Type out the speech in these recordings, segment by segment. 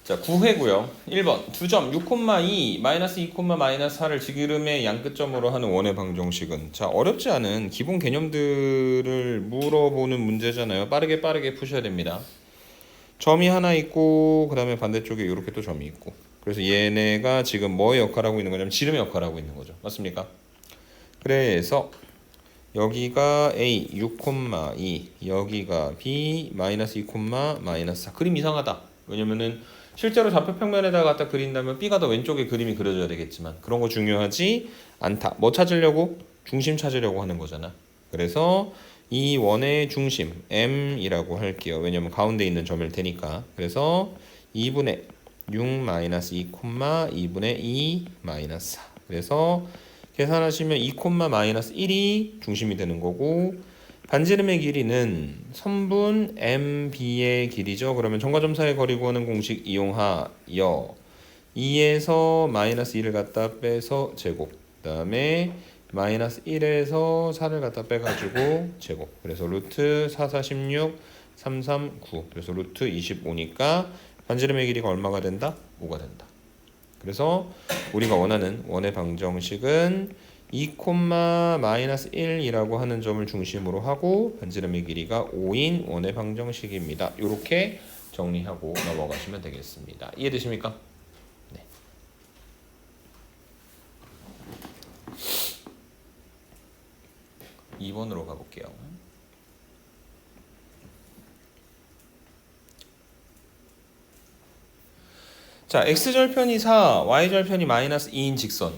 자, 9회고요. 1번 2점 6,2 마이너스 2, 마이너스 4를 지름의 양끝점으로 하는 원의 방정식은 자 어렵지 않은 기본 개념들을 물어보는 문제잖아요. 빠르게 푸셔야 됩니다. 점이 하나 있고 그 다음에 반대쪽에 이렇게 또 점이 있고 그래서 얘네가 지금 뭐의 역할을 하고 있는 거냐면 지름의 역할을 하고 있는 거죠. 맞습니까? 그래서 여기가 A 6,2 여기가 B 마이너스 2, 마이너스 4 그림 이상하다. 왜냐면은 실제로 좌표 평면에다가 갖다 그린다면 B가 더 왼쪽에 그림이 그려져야 되겠지만 그런 거 중요하지 않다. 뭐 찾으려고? 중심 찾으려고 하는 거잖아. 그래서 이 원의 중심 M이라고 할게요. 왜냐면 가운데 있는 점일 테니까. 그래서 2분의 6 마이너스 2, 2분의 2 마이너스 4. 그래서 계산하시면 2, 마이너스 1이 중심이 되는 거고 반지름의 길이는 선분 MB의 길이죠. 그러면 점과 점 사이의 거리 구하는 공식 이용하여 2에서 마이너스 2를 갖다 빼서 제곱 그 다음에 마이너스 1에서 4를 갖다 빼가지고 제곱 그래서 루트 4, 4, 16, 3, 3, 9 그래서 루트 25니까 반지름의 길이가 얼마가 된다? 5가 된다. 그래서 우리가 원하는 원의 방정식은 2, 마이너스 1이라고 하는 점을 중심으로 하고 반지름의 길이가 5인 원의 방정식입니다. 이렇게 정리하고 넘어가시면 되겠습니다. 이해되십니까? 네. (2번으로) 가볼게요. 자, x절편이 4, y절편이 마이너스 2인 직선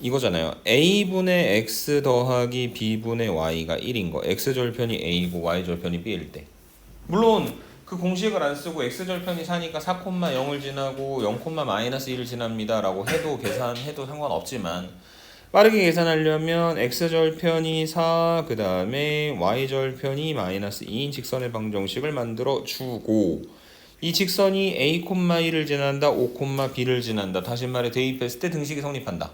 이거잖아요. a분의 x 더하기 b분의 y가 1인 거. x절편이 a고 y절편이 b일 때. 물론 그 공식을 안 쓰고 x절편이 4니까 4,0을 지나고 0, 마이너스 1을 지납니다 라고 해도 계산해도 상관없지만 빠르게 계산하려면 x절편이 4, 그 다음에 y절편이 마이너스 2인 직선의 방정식을 만들어 주고 이 직선이 a, 1을 지난다, 5, b를 지난다. 다시 말해 대입했을 때 등식이 성립한다.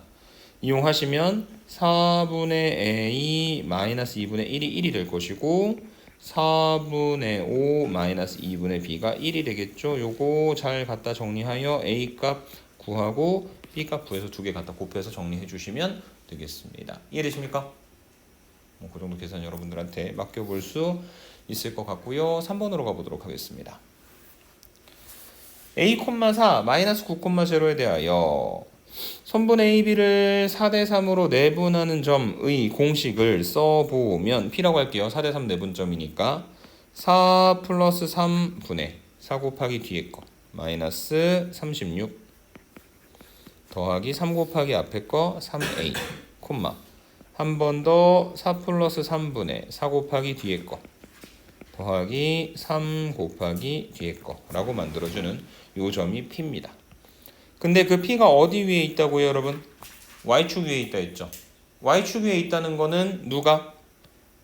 이용하시면 4분의 a 마이너스 2분의 1이 1이 될 것이고 4분의 5 마이너스 2분의 b가 1이 되겠죠. 요거 잘 갖다 정리하여 a 값 구하고 b 값 구해서 두 개 갖다 곱해서 정리해 주시면 되겠습니다. 이해되십니까? 뭐 그 정도 계산 여러분들한테 맡겨볼 수 있을 것 같고요. 3번으로 가보도록 하겠습니다. a, 4 마이너스 9,0에 대하여 선분 AB를 4대3으로 내분하는 점의 공식을 써보면 P라고 할게요. 4대3 내분점이니까 4 플러스 3분의 4 곱하기 뒤에 거 마이너스 36 더하기 3 곱하기 앞에 거 3A 콤마 한 번 더 4 플러스 3분의 4 곱하기 뒤에 거 더하기 3 곱하기 뒤에 거라고 만들어주는 요 점이 P입니다. 근데 그 P가 어디 위에 있다고요, 여러분? Y축 위에 있다 했죠. Y축 위에 있다는 거는 누가?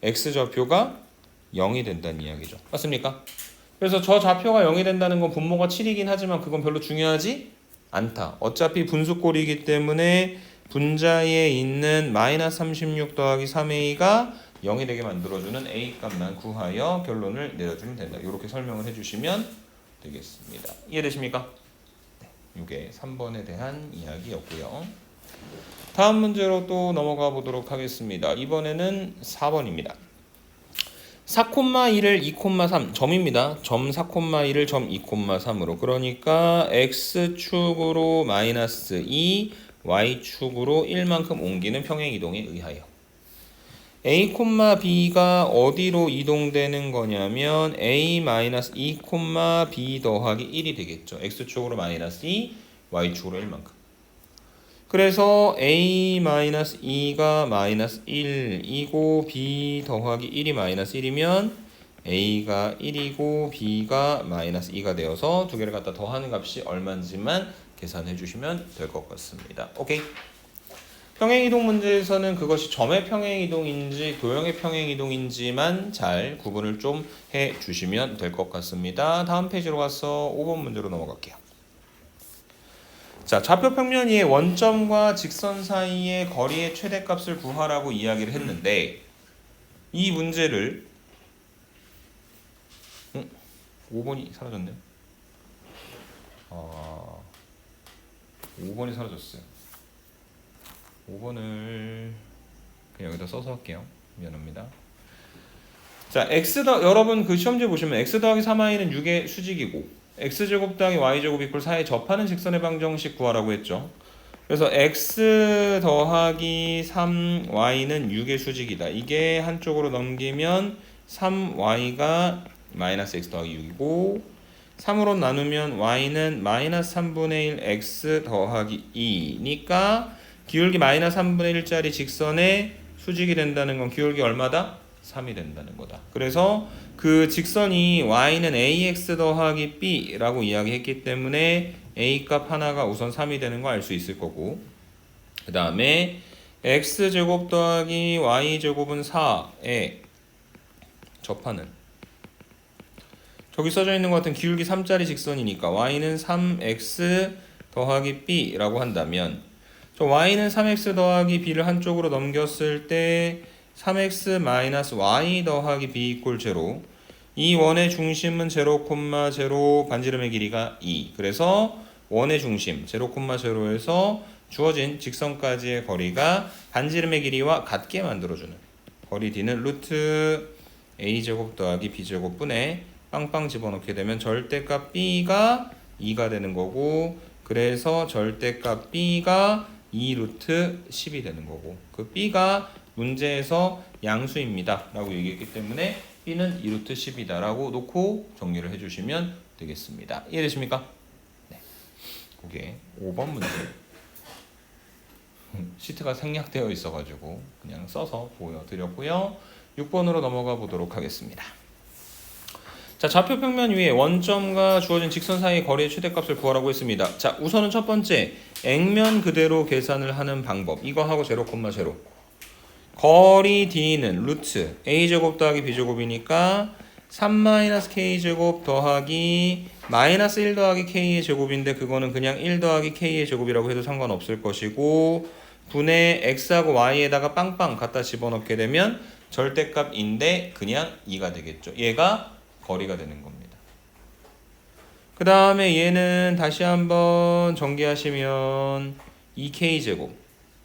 X좌표가 0이 된다는 이야기죠. 맞습니까? 그래서 저 좌표가 0이 된다는 건 분모가 7이긴 하지만 그건 별로 중요하지 않다. 어차피 분수꼴이기 때문에 분자에 있는 마이너스 36 더하기 3A가 0이 되게 만들어주는 A 값만 구하여 결론을 내려주면 된다. 이렇게 설명을 해주시면 되겠습니다. 이해되십니까? 이게 3번에 대한 이야기였고요. 다음 문제로 또 넘어가 보도록 하겠습니다. 이번에는 4번입니다. 4,2를 2,3 점입니다. 점 4,2를 점 2,3으로 그러니까 x축으로 마이너스 2, y축으로 1만큼 옮기는 평행이동에 의하여 a, b가 어디로 이동되는 거냐면 a 마이너스 2, b 더하기 1이 되겠죠. x축으로 마이너스 2, y축으로 1만큼. 그래서 a 마이너스 2가 마이너스 1이고 b 더하기 1이 마이너스 1이면 a가 1이고 b가 마이너스 2가 되어서 두 개를 갖다 더하는 값이 얼마인지만 계산해 주시면 될 것 같습니다. 오케이? 평행이동 문제에서는 그것이 점의 평행이동인지 도형의 평행이동인지만 잘 구분을 좀 해주시면 될 것 같습니다. 다음 페이지로 가서 5번 문제로 넘어갈게요. 자, 좌표 평면 위에 원점과 직선 사이의 거리의 최대값을 구하라고 이야기를 했는데 이 문제를 5번이 사라졌네요. 5번이 사라졌어요. 5번을 그냥 여기다 써서 할게요. 미안합니다. 자, 여러분 그 시험지 보시면 x 더하기 3y는 6의 수직이고 x제곱 더하기 y제곱 이퀄 4에 접하는 직선의 방정식 구하라고 했죠. 그래서 x 더하기 3y는 6의 수직이다. 이게 한쪽으로 넘기면 3y가 마이너스 x 더하기 6이고 3으로 나누면 y는 마이너스 3분의 1 x 더하기 2니까 기울기 마이너스 3분의 1짜리 직선의 수직이 된다는 건 기울기 얼마다? 3이 된다는 거다. 그래서 그 직선이 y는 ax 더하기 b라고 이야기했기 때문에 a 값 하나가 우선 3이 되는 거 알 수 있을 거고, 그 다음에 x제곱 더하기 y제곱은 4에 접하는 저기 써져 있는 것 같은 기울기 3짜리 직선이니까 y는 3x 더하기 b라고 한다면 저 y는 3x 더하기 b를 한쪽으로 넘겼을 때 3x 마이너스 y 더하기 b 이꼴 제로. 이 원의 중심은 0, 0 반지름의 길이가 2. 그래서 원의 중심 0, 0에서 주어진 직선까지의 거리가 반지름의 길이와 같게 만들어주는 거리 d는 루트 a제곱 더하기 b제곱 분에 빵빵 집어넣게 되면 절대값 b가 2가 되는 거고, 그래서 절대값 b가 2 루트 10이 되는 거고, 그 b가 문제에서 양수입니다 라고 얘기했기 때문에 b는 2 루트 10이다 라고 놓고 정리를 해주시면 되겠습니다. 이해되십니까? 네. 그게 5번 문제 시트가 생략되어 있어가지고 그냥 써서 보여드렸고요. 6번으로 넘어가 보도록 하겠습니다. 자, 좌표 평면 위에 원점과 주어진 직선 사이의 거리의 최대값을 구하라고 했습니다. 자, 우선은 첫 번째 액면 그대로 계산을 하는 방법, 이거 하고 0, 0 거리 d는 루트 a제곱 더하기 b제곱이니까 3-k제곱 더하기 마이너스 1 더하기 k의 제곱인데 그거는 그냥 1 더하기 k의 제곱이라고 해도 상관없을 것이고, 분의 x하고 y에다가 빵빵 갖다 집어넣게 되면 절대값인데 그냥 2가 되겠죠. 얘가 거리가 되는 겁니다. 그 다음에 얘는 다시 한번 전개하시면 2k제곱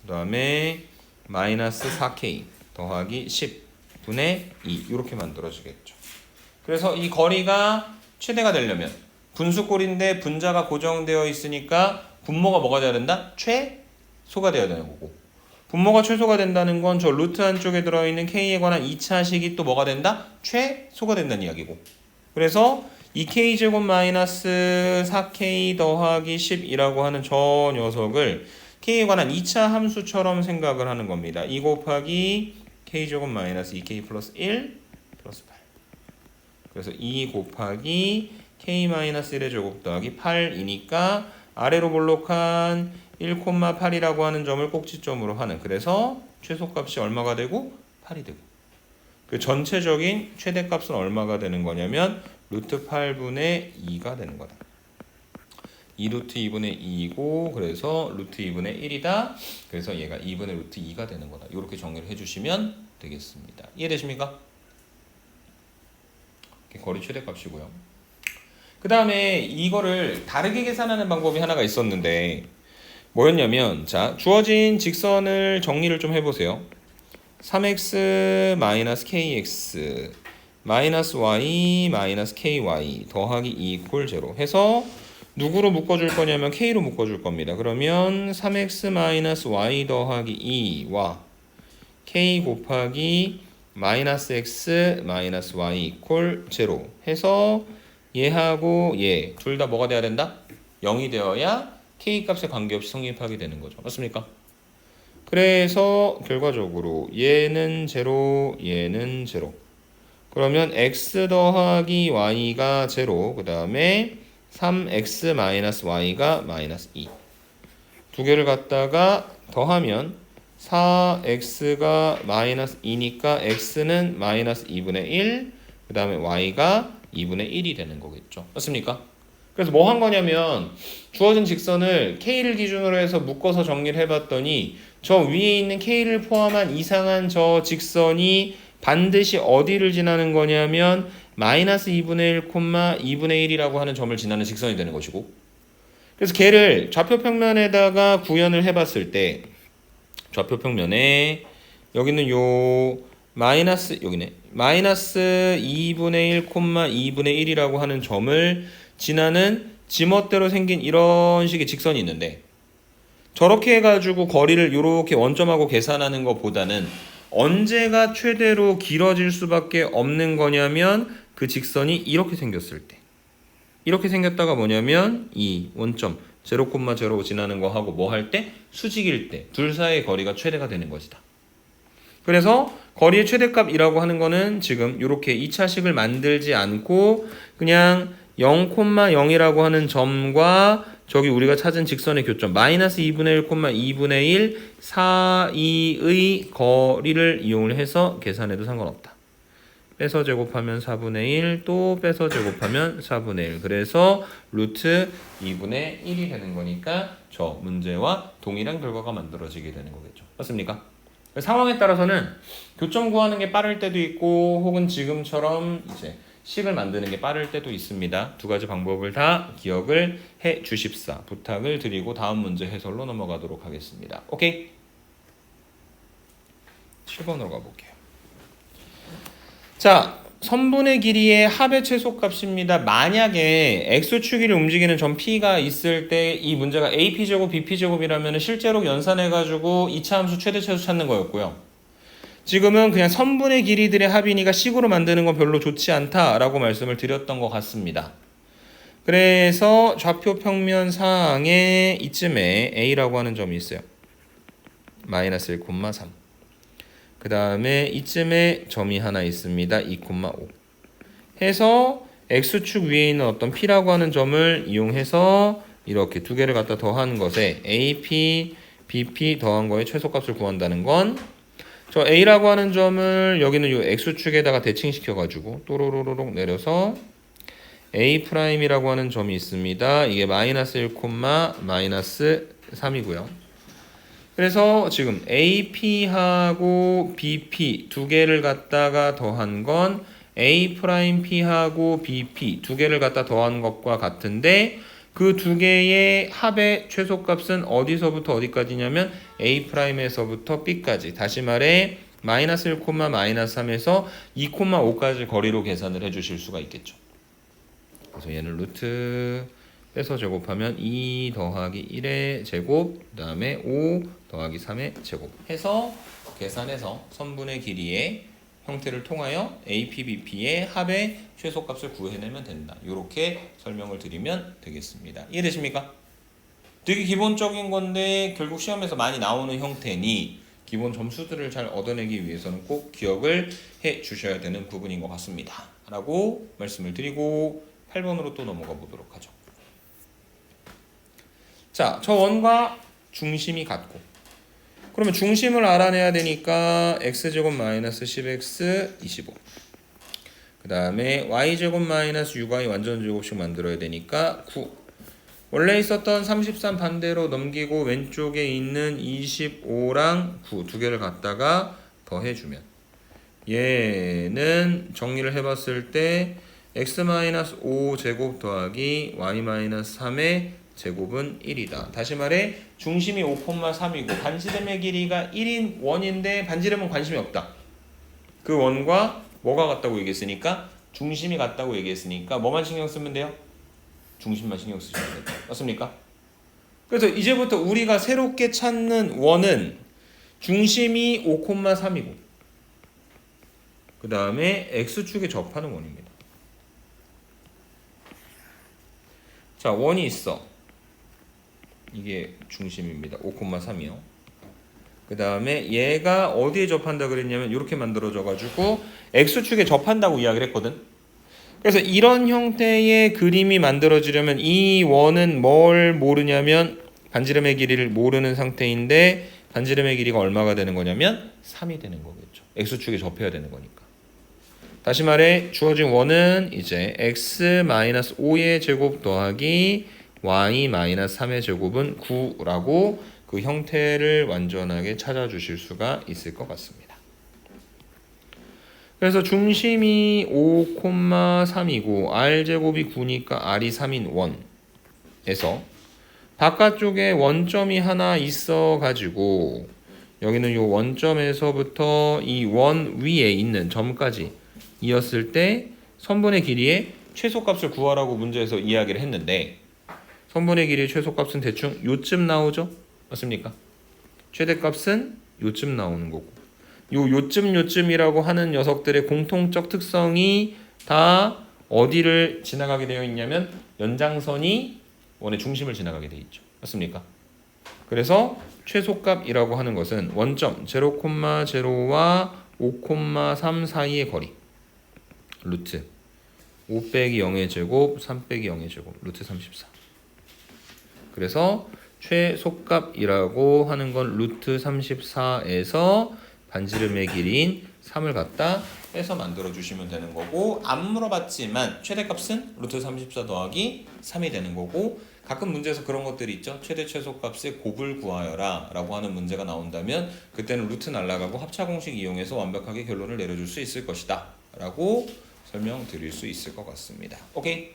그 다음에 마이너스 4k 더하기 10 분의 2 이렇게 만들어지겠죠. 그래서 이 거리가 최대가 되려면 분수꼴인데 분자가 고정되어 있으니까 분모가 뭐가 돼야 된다? 최소가 돼야 되는 거고, 분모가 최소가 된다는 건 저 루트 안쪽에 들어있는 k에 관한 2차식이 또 뭐가 된다? 최소가 된다는 이야기고, 그래서 2k제곱 마이너스 4k 더하기 10이라고 하는 저 녀석을 k에 관한 2차 함수처럼 생각을 하는 겁니다. 2 곱하기 k제곱 마이너스 2k 플러스 1 플러스 8. 그래서 2 곱하기 k 마이너스 1의 제곱 더하기 8이니까 아래로 볼록한 1,8이라고 하는 점을 꼭지점으로 하는, 그래서 최소값이 얼마가 되고 8이 되고, 그 전체적인 최대값은 얼마가 되는 거냐면 루트 8분의 2가 되는 거다. 2 루트 2분의 2이고 그래서 루트 2분의 1이다. 그래서 얘가 2분의 루트 2가 되는 거다. 이렇게 정리를 해주시면 되겠습니다. 이해되십니까? 거리 최대값이고요. 그 다음에 이거를 다르게 계산하는 방법이 하나가 있었는데 뭐였냐면, 자, 주어진 직선을 정리를 좀 해보세요. 3x 마이너스 kx 마이너스 y 마이너스 ky 더하기 2 이퀄 0 해서 누구로 묶어줄 거냐면 k로 묶어줄 겁니다. 그러면 3x 마이너스 y 더하기 2와 k 곱하기 마이너스 x 마이너스 y 이퀄 0 해서 얘하고 얘 둘 다 뭐가 돼야 된다? 0이 되어야 k 값에 관계없이 성립하게 되는 거죠. 맞습니까? 그래서 결과적으로 얘는 0, 얘는 0. 그러면 x 더하기 y가 0, 그 다음에 3x 마이너스 y가 마이너스 2. 두 개를 갖다가 더하면 4x가 마이너스 2니까 x는 마이너스 2분의 1, 그 다음에 y가 2분의 1이 되는 거겠죠. 맞습니까? 그래서 뭐 한 거냐면 주어진 직선을 k를 기준으로 해서 묶어서 정리를 해봤더니 저 위에 있는 k를 포함한 이상한 저 직선이 반드시 어디를 지나는 거냐면 마이너스 2분의 1, 2분의 1이라고 하는 점을 지나는 직선이 되는 것이고, 그래서 걔를 좌표평면에다가 구현을 해봤을 때 좌표평면에 여기는 요 마이너스 여기네 마이너스 2분의 1, 2분의 1이라고 하는 점을 지나는 지멋대로 생긴 이런 식의 직선이 있는데 저렇게 해가지고 거리를 이렇게 원점하고 계산하는 것보다는 언제가 최대로 길어질 수밖에 없는 거냐면 그 직선이 이렇게 생겼을 때 이렇게 생겼다가 뭐냐면 이 원점 0,0 지나는 거 하고 뭐 할 때? 수직일 때 둘 사이의 거리가 최대가 되는 것이다. 그래서 거리의 최대값이라고 하는 거는 지금 이렇게 2차식을 만들지 않고 그냥 0,0이라고 하는 점과 저기 우리가 찾은 직선의 교점 마이너스 2분의 1, 2분의 1 사이의 거리를 이용을 해서 계산해도 상관없다. 빼서 제곱하면 4분의 1, 또 빼서 제곱하면 4분의 1. 그래서 루트 2분의 1이 되는 거니까 저 문제와 동일한 결과가 만들어지게 되는 거겠죠. 맞습니까? 상황에 따라서는 교점 구하는 게 빠를 때도 있고 혹은 지금처럼 이제 식을 만드는 게 빠를 때도 있습니다. 두 가지 방법을 다 기억을 해 주십사 부탁을 드리고 다음 문제 해설로 넘어가도록 하겠습니다. 오케이? 7번으로 가볼게요. 자, 선분의 길이의 합의 최소값입니다. 만약에 x축위를 움직이는 점 P가 있을 때 이 문제가 AP제곱, BP제곱이라면 실제로 연산해가지고 2차 함수 최대 최소 찾는 거였고요. 지금은 그냥 선분의 길이들의 합이니까 식으로 만드는 건 별로 좋지 않다라고 말씀을 드렸던 것 같습니다. 그래서 좌표 평면 상에 이쯤에 A라고 하는 점이 있어요. 마이너스 1,3. 그 다음에 이쯤에 점이 하나 있습니다. 2,5 해서 X축 위에 있는 어떤 P라고 하는 점을 이용해서 이렇게 두 개를 갖다 더한 것에 AP, BP 더한 거에 최소값을 구한다는 건 저 A라고 하는 점을 여기는 이 X축에다가 대칭시켜가지고 또로로로록 내려서 A'이라고 하는 점이 있습니다. 이게 마이너스 1, 마이너스 3이고요. 그래서 지금 AP하고 BP 두 개를 갖다가 더한 건 A'P하고 BP 두 개를 갖다 더한 것과 같은데 그 두 개의 합의 최소값은 어디서부터 어디까지냐면 A'에서부터 B까지 다시 말해 마이너스 1, 마이너스 3에서 2,5까지 거리로 계산을 해주실 수가 있겠죠. 그래서 얘는 루트 빼서 제곱하면 2 더하기 1의 제곱 그 다음에 5 더하기 3의 제곱 해서 계산해서 선분의 길이의 형태를 통하여 AP, BP의 합의 최소값을 구해내면 된다. 이렇게 설명을 드리면 되겠습니다. 이해되십니까? 되게 기본적인 건데 결국 시험에서 많이 나오는 형태니 기본 점수들을 잘 얻어내기 위해서는 꼭 기억을 해 주셔야 되는 부분인 것 같습니다. 라고 말씀을 드리고 8번으로 또 넘어가 보도록 하죠. 자, 저 원과 중심이 같고 그러면 중심을 알아내야 되니까 x제곱 마이너스 10x 25 그 다음에 y제곱 마이너스 6y 완전 제곱식 만들어야 되니까 9 원래 있었던 33 반대로 넘기고 왼쪽에 있는 25랑 9 두 개를 갖다가 더해주면 얘는 정리를 해봤을 때 x-5 제곱 더하기 y-3의 제곱은 1이다. 다시 말해 중심이 5,3이고 반지름의 길이가 1인 원인데 반지름은 관심이 없다. 그 원과 뭐가 같다고 얘기했으니까 중심이 같다고 얘기했으니까 뭐만 신경 쓰면 돼요? 중심만 신경 쓰시면 된다. 맞습니까? 그래서 이제부터 우리가 새롭게 찾는 원은 중심이 5,3이고 그 다음에 x축에 접하는 원입니다. 자, 원이 있어. 이게 중심입니다. 5,3이요. 그 다음에 얘가 어디에 접한다 그랬냐면 이렇게 만들어져 가지고 X축에 접한다고 이야기를 했거든. 그래서 이런 형태의 그림이 만들어지려면 이 원은 뭘 모르냐면 반지름의 길이를 모르는 상태인데 반지름의 길이가 얼마가 되는 거냐면 3이 되는 거겠죠. X축에 접해야 되는 거니까. 다시 말해 주어진 원은 이제 x-5의 제곱 더하기 y-3의 제곱은 9라고 그 형태를 완전하게 찾아주실 수가 있을 것 같습니다. 그래서 중심이 5,3이고 r제곱이 9니까 r이 3인 원에서 바깥쪽에 원점이 하나 있어 가지고 여기는 요 원점에서부터 이 원 위에 있는 점까지 이었을 때 선분의 길이의 최소값을 구하라고 문제에서 이야기를 했는데 선분의 길이의 최소값은 대충 요쯤 나오죠? 맞습니까? 최대값은 요쯤 나오는 거고 요쯤이라고 하는 녀석들의 공통적 특성이 다 어디를 지나가게 되어 있냐면 연장선이 원의 중심을 지나가게 되어 있죠. 맞습니까? 그래서 최소값이라고 하는 것은 원점 0,0와 5,3 사이의 거리 루트 5 빼기 0의 제곱 3 빼기 0의 제곱 루트 34. 그래서 최소값이라고 하는 건 루트 34에서 반지름의 길이인 3을 갖다 빼서 만들어 주시면 되는 거고 안 물어봤지만 최대값은 루트 34 더하기 3이 되는 거고 가끔 문제에서 그런 것들이 있죠. 최대 최소값의 곱을 구하여라 라고 하는 문제가 나온다면 그때는 루트 날라가고 합차공식 이용해서 완벽하게 결론을 내려줄 수 있을 것이다 라고 설명드릴 수 있을 것 같습니다. 오케이?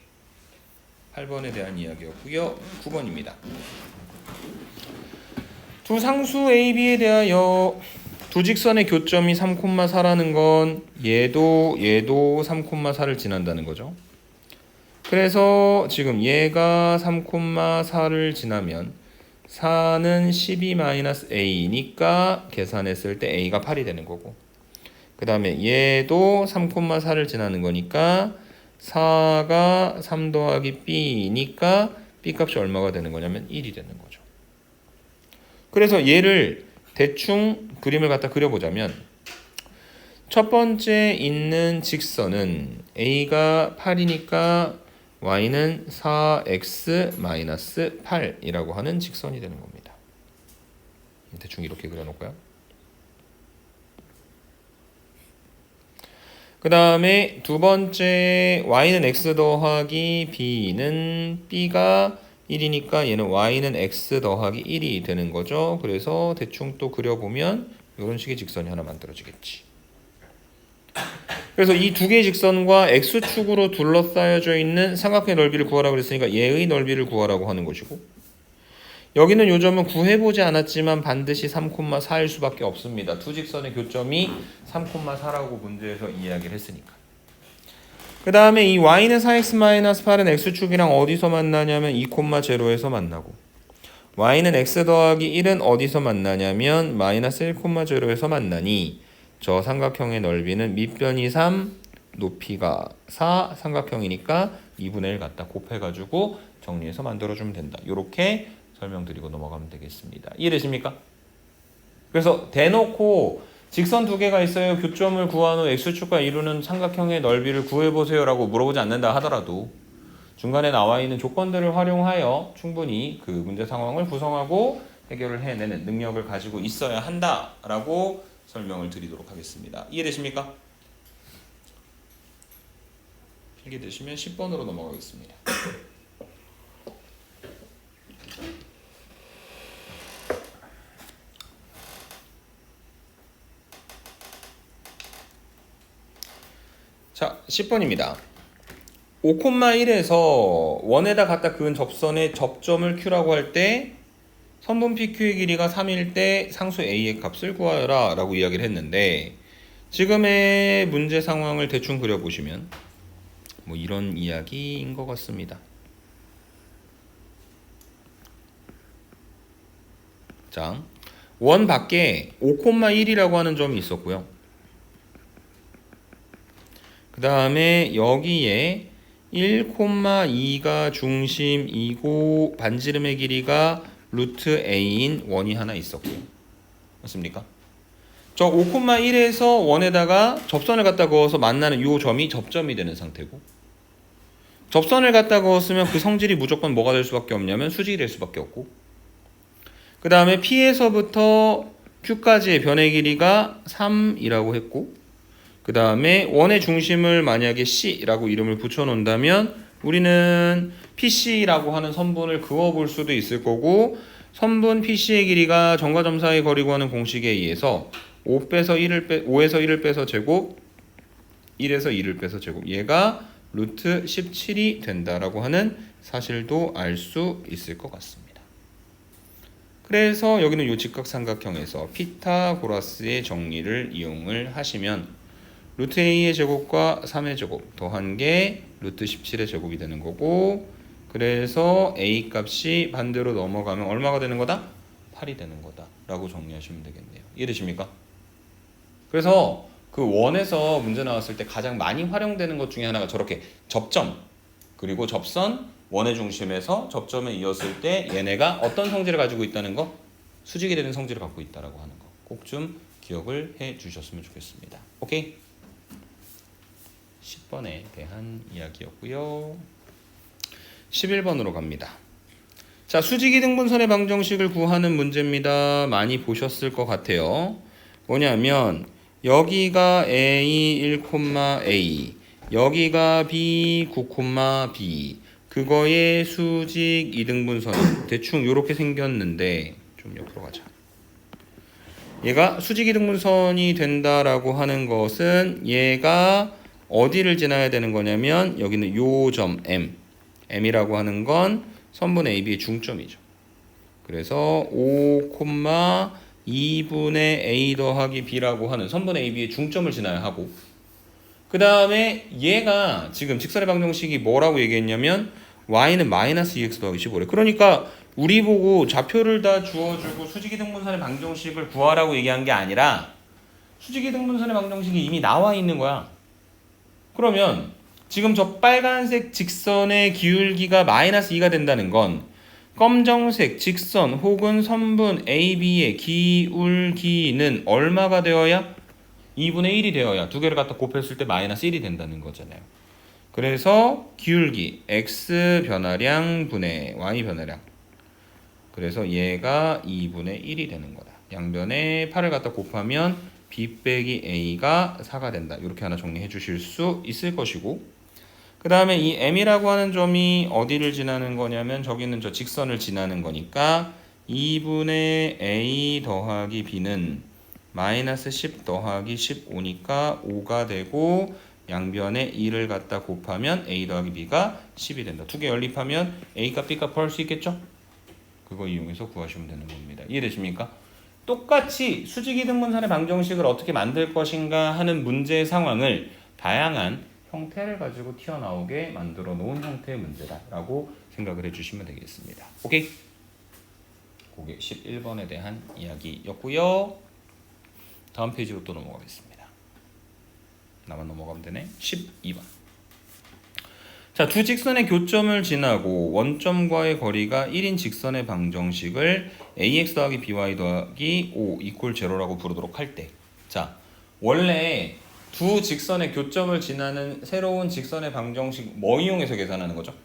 8번에 대한 이야기였고요. 9번입니다. 두 상수 A, B에 대하여 두 직선의 교점이 3,4라는 건 얘도 3,4를 지난다는 거죠. 그래서 지금 얘가 3,4를 지나면 4는 12-a니까 계산했을 때 a가 8이 되는 거고 그 다음에 얘도 3,4를 지나는 거니까 4가 3 더하기 b니까 b 값이 얼마가 되는 거냐면 1이 되는 거죠. 그래서 얘를 대충 그림을 갖다 그려보자면 첫 번째 있는 직선은 a가 8이니까 y는 4x-8이라고 하는 직선이 되는 겁니다. 대충 이렇게 그려놓을까요? 그 다음에 두 번째 y는 x 더하기 b는 b가 1이니까 얘는 y는 x 더하기 1이 되는 거죠. 그래서 대충 또 그려보면 이런 식의 직선이 하나 만들어지겠지. 그래서 이 두 개의 직선과 x축으로 둘러싸여져 있는 삼각형의 넓이를 구하라고 그랬으니까 얘의 넓이를 구하라고 하는 것이고 여기는 요 점은 구해보지 않았지만 반드시 3,4일 수밖에 없습니다. 두 직선의 교점이 3,4라고 문제에서 이야기를 했으니까. 그 다음에 이 y는 4x-8은 x축이랑 어디서 만나냐면 2,0에서 만나고 y는 x 더하기 1은 어디서 만나냐면 마이너스 1,0에서 만나니 저 삼각형의 넓이는 밑변이 3, 높이가 4 삼각형이니까 2분의 1 갖다 곱해가지고 정리해서 만들어주면 된다. 이렇게 설명드리고 넘어가면 되겠습니다. 이해되십니까? 그래서 대놓고 직선 두 개가 있어요. 교점을 구한 후 x축과 이루는 삼각형의 넓이를 구해보세요 라고 물어보지 않는다 하더라도 중간에 나와 있는 조건들을 활용하여 충분히 그 문제 상황을 구성하고 해결을 해내는 능력을 가지고 있어야 한다라고 설명을 드리도록 하겠습니다. 이해되십니까? 이해되시면 10번으로 넘어가겠습니다. 자, 10번입니다. 5,1에서 원에다 갖다 그은 접선의 접점을 Q라고 할 때 선분 PQ의 길이가 3일 때 상수 A의 값을 구하여라 라고 이야기를 했는데 지금의 문제 상황을 대충 그려보시면 뭐 이런 이야기인 것 같습니다. 자, 원 밖에 5,1이라고 하는 점이 있었고요. 그 다음에 여기에 1,2가 중심이고 반지름의 길이가 루트 a인 원이 하나 있었고요. 맞습니까? 저 5,1에서 원에다가 접선을 갖다 그어서 만나는 이 점이 접점이 되는 상태고 접선을 갖다 그었으면 그 성질이 무조건 뭐가 될 수밖에 없냐면 수직이 될 수밖에 없고 그 다음에 P에서부터 Q까지의 변의 길이가 3이라고 했고 그 다음에 원의 중심을 만약에 C라고 이름을 붙여놓는다면 우리는 PC라고 하는 선분을 그어볼 수도 있을 거고 선분 PC의 길이가 점과 점 사이의 거리 구하는 공식에 의해서 5에서 1을 빼서 제곱 1에서 2를 빼서 제곱 얘가 루트 17이 된다라고 하는 사실도 알 수 있을 것 같습니다. 그래서 여기는 요 직각삼각형에서 피타고라스의 정리를 이용을 하시면 루트 a의 제곱과 3의 제곱 더한 게 루트 17의 제곱이 되는 거고, 그래서 a 값이 반대로 넘어가면 얼마가 되는 거다? 8이 되는 거다 라고 정리하시면 되겠네요. 이해되십니까? 그래서 그 원에서 문제 나왔을 때 가장 많이 활용되는 것 중에 하나가 저렇게 접점 그리고 접선 원의 중심에서 접점에 이었을 때 얘네가 어떤 성질을 가지고 있다는 거, 수직이 되는 성질을 갖고 있다라고 하는 거 꼭 좀 기억을 해 주셨으면 좋겠습니다. 오케이? 10번에 대한 이야기였고요. 11번으로 갑니다. 자, 수직이등분선의 방정식을 구하는 문제입니다. 많이 보셨을 것 같아요. 뭐냐면 여기가 A 1,A, 여기가 B 9,B, 그거의 수직 이등분선이 대충 이렇게 생겼는데, 좀 옆으로 가자. 얘가 수직 이등분선이 된다라고 하는 것은 얘가 어디를 지나야 되는 거냐면 여기는 요 점 M이라고 하는 건 선분 AB의 중점이죠. 그래서 5,2분의 A 더하기 B라고 하는 선분 AB의 중점을 지나야 하고, 그 다음에 얘가 지금 직선의 방정식이 뭐라고 얘기했냐면 y는 마이너스 2x 더하기 15래. 그러니까 우리 보고 좌표를 다 주어주고 수직이등분선의 방정식을 구하라고 얘기한 게 아니라 수직이등분선의 방정식이 이미 나와 있는 거야. 그러면 지금 저 빨간색 직선의 기울기가 마이너스 2가 된다는 건 검정색 직선 혹은 선분 AB의 기울기는 얼마가 되어야? 2분의 1이 되어야 두 개를 갖다 곱했을 때 마이너스 1이 된다는 거잖아요. 그래서 기울기 x 변화량 분의 y 변화량, 그래서 얘가 2분의 1이 되는 거다. 양변에 8을 갖다 곱하면 b 빼기 a가 4가 된다. 이렇게 하나 정리해 주실 수 있을 것이고, 그 다음에 이 m이라고 하는 점이 어디를 지나는 거냐면 저기는 저 직선을 지나는 거니까 2분의 a 더하기 b는 마이너스 10 더하기 15니까 5가 되고, 양변에 2를 갖다 곱하면 a 더하기 b가 10이 된다. 두 개 연립하면 a 값 b 값 구할 수 있겠죠? 그거 이용해서 구하시면 되는 겁니다. 이해되십니까? 똑같이 수직이등분선의 방정식을 어떻게 만들 것인가 하는 문제의 상황을 다양한 형태를 가지고 튀어나오게 만들어 놓은 형태의 문제다라고 생각을 해주시면 되겠습니다. 오케이? 그게 11번에 대한 이야기였고요. 다음 페이지로 또 넘어가겠습니다. 나만 넘어가면 되네. 12번. 자, 두 직선의 교점을 지나고 원점과의 거리가 1인 직선의 방정식을 ax 더하기 by 더하기 5 이퀄 제로라고 부르도록 할 때, 자, 원래 두 직선의 교점을 지나는 새로운 직선의 방정식 뭐 이용해서 계산하는 거죠?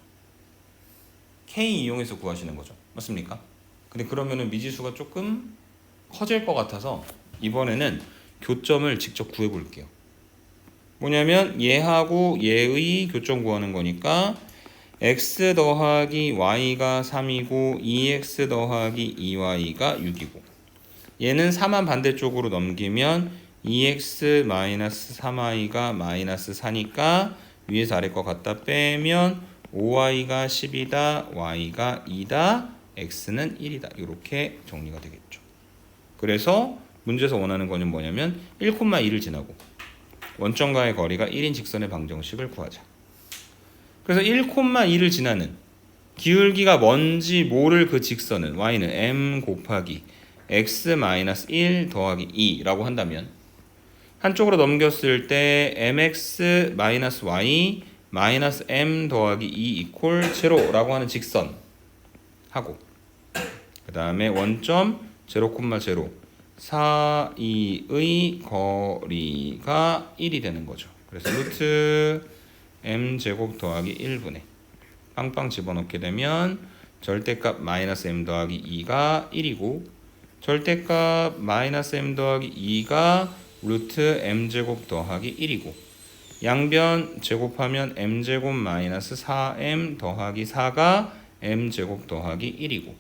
k 이용해서 구하시는 거죠. 맞습니까? 근데 그러면은 미지수가 조금 커질 것 같아서 이번에는 교점을 직접 구해 볼게요. 뭐냐면 얘하고 얘의 교점 구하는 거니까 x 더하기 y가 3이고 2x 더하기 2y가 6이고, 얘는 4만 반대쪽으로 넘기면 2x 마이너스 3y가 마이너스 4니까 위에서 아래 거 갖다 빼면 5y가 10이다, y가 2다, x는 1이다. 이렇게 정리가 되겠죠. 그래서 문제에서 원하는 거는 뭐냐면 1,2를 지나고 원점과의 거리가 1인 직선의 방정식을 구하자. 그래서 1,2를 지나는 기울기가 뭔지 모를 그 직선은 y는 m 곱하기 x-1 더하기 2라고 한다면 한쪽으로 넘겼을 때 mx-y 마이너스 m 더하기 2 이퀄 제로라고 하는 직선 하고, 그 다음에 원점 0,0 사이의 거리가 1이 되는 거죠. 그래서 루트 m제곱 더하기 1분의 빵빵 집어넣게 되면 절대값 마이너스 m 더하기 2가 1이고 절대값 마이너스 m 더하기 2가 루트 m제곱 더하기 1이고 양변 제곱하면 m제곱 마이너스 4m 더하기 4가 m제곱 더하기 1이고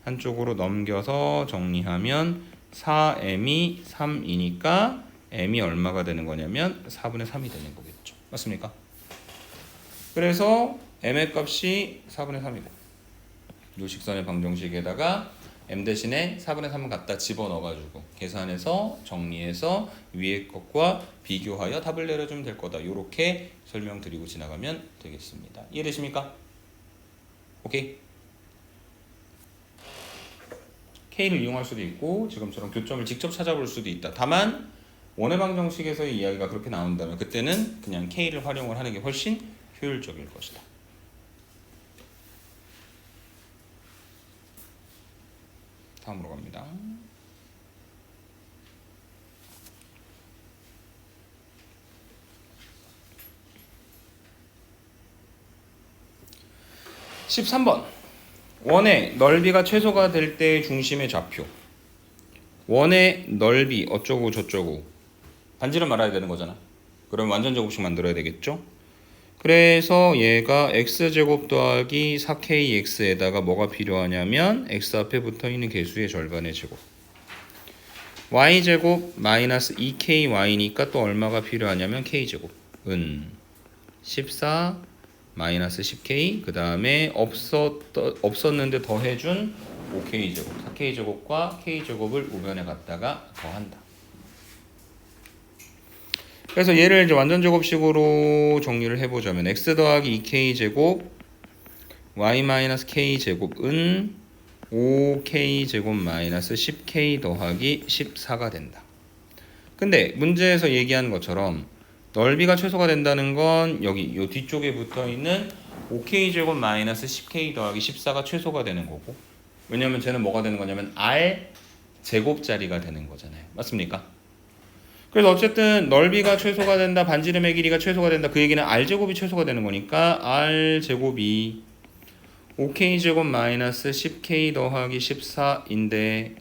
한쪽으로 넘겨서 정리하면 4m이 3이니까 m이 얼마가 되는 거냐면 4분의 3이 되는 거겠죠. 맞습니까? 그래서 m의 값이 4분의 3이고 이 직선의 방정식에다가 m 대신에 4분의 3을 갖다 집어넣어가지고 계산해서 정리해서 위에 것과 비교하여 답을 내려주면 될 거다. 이렇게 설명드리고 지나가면 되겠습니다. 이해되십니까? 오케이. K를 이용할 수도 있고 지금처럼 교점을 직접 찾아볼 수도 있다. 다만 원해방 정식에서의 이야기가 그렇게 나온다면 그때는 그냥 K를 활용을 하는 게 훨씬 효율적일 것이다. 다음으로 갑니다. (13번) 원의 넓이가 최소가 될 때의 중심의 좌표. 원의 넓이 어쩌고 저쩌고 반지름 알아야 되는 거잖아. 그럼 완전 제곱식 만들어야 되겠죠. 그래서 얘가 x제곱 더하기 4kx에다가 뭐가 필요하냐면 x 앞에 붙어있는 개수의 절반의 제곱, y제곱 마이너스 2ky니까 또 얼마가 필요하냐면 k제곱은 14 마이너스 10k, 그 다음에 없었는데 더해준 5k제곱, 4k제곱과 k제곱을 우변에 갖다가 더한다. 그래서 얘를 이제 완전 제곱식으로 정리를 해보자면 x 더하기 2k제곱 y 마이너스 k제곱은 5k제곱 마이너스 10k 더하기 14가 된다. 근데 문제에서 얘기한 것처럼 넓이가 최소가 된다는 건 여기 요 뒤쪽에 붙어있는 5k제곱 마이너스 10k 더하기 14가 최소가 되는 거고, 왜냐면 쟤는 뭐가 되는 거냐면 r 제곱짜리가 되는 거잖아요. 맞습니까? 그래서 어쨌든 넓이가 최소가 된다, 반지름의 길이가 최소가 된다, 그 얘기는 r제곱이 최소가 되는 거니까 r제곱이 5k제곱 마이너스 10k 더하기 14인데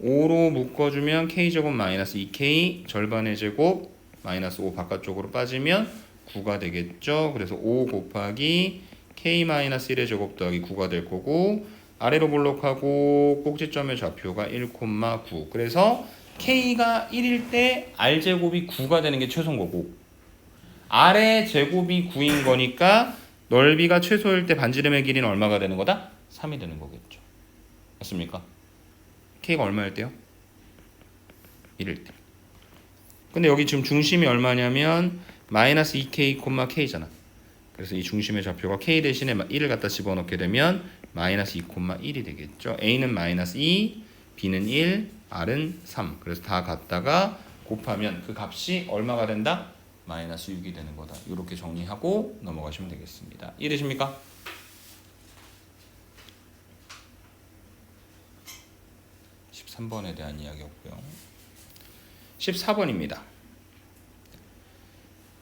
5로 묶어주면 k제곱 마이너스 2k 절반의 제곱 마이너스 5 바깥쪽으로 빠지면 9가 되겠죠. 그래서 5 곱하기 k 마이너스 1의 제곱 더하기 9가 될 거고, 아래로 볼록하고 꼭지점의 좌표가 1,9. 그래서 k가 1일 때 r제곱이 9가 되는 게 최소인 거고, r의 제곱이 9인 거니까 넓이가 최소일 때 반지름의 길이는 얼마가 되는 거다? 3이 되는 거겠죠. 맞습니까? k가 얼마일 때요? 1일 때. 근데 여기 지금 중심이 얼마냐면 마이너스 2k, k잖아. 그래서 이 중심의 좌표가 k 대신에 1을 갖다 집어넣게 되면 마이너스 2,1이 되겠죠. a는 마이너스 2, b는 1, r은 3. 그래서 다 갖다가 곱하면 그 값이 얼마가 된다? 마이너스 6이 되는 거다. 이렇게 정리하고 넘어가시면 되겠습니다. 이해되십니까? (13번에) 대한 이야기였고요. 14번입니다.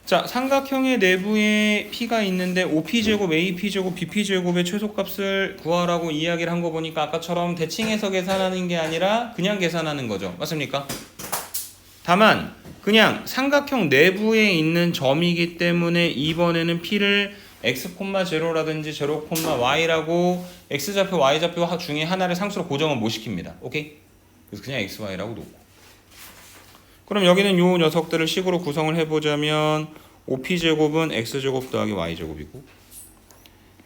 자, 삼각형의 내부에 P가 있는데 OP제곱, AP제곱, BP제곱의 최소값을 구하라고 이야기를 한 거 보니까 아까처럼 대칭해서 계산하는 게 아니라 그냥 계산하는 거죠. 맞습니까? 다만 그냥 삼각형 내부에 있는 점이기 때문에 이번에는 P를 x,0라든지 0,y라고 x좌표, y좌표 중에 하나를 상수로 고정은 못 시킵니다. 오케이? 그래서 그냥 x, y라고 놓고, 그럼 여기는 요 녀석들을 식으로 구성을 해보자면 OP제곱은 x제곱 더하기 y제곱이고,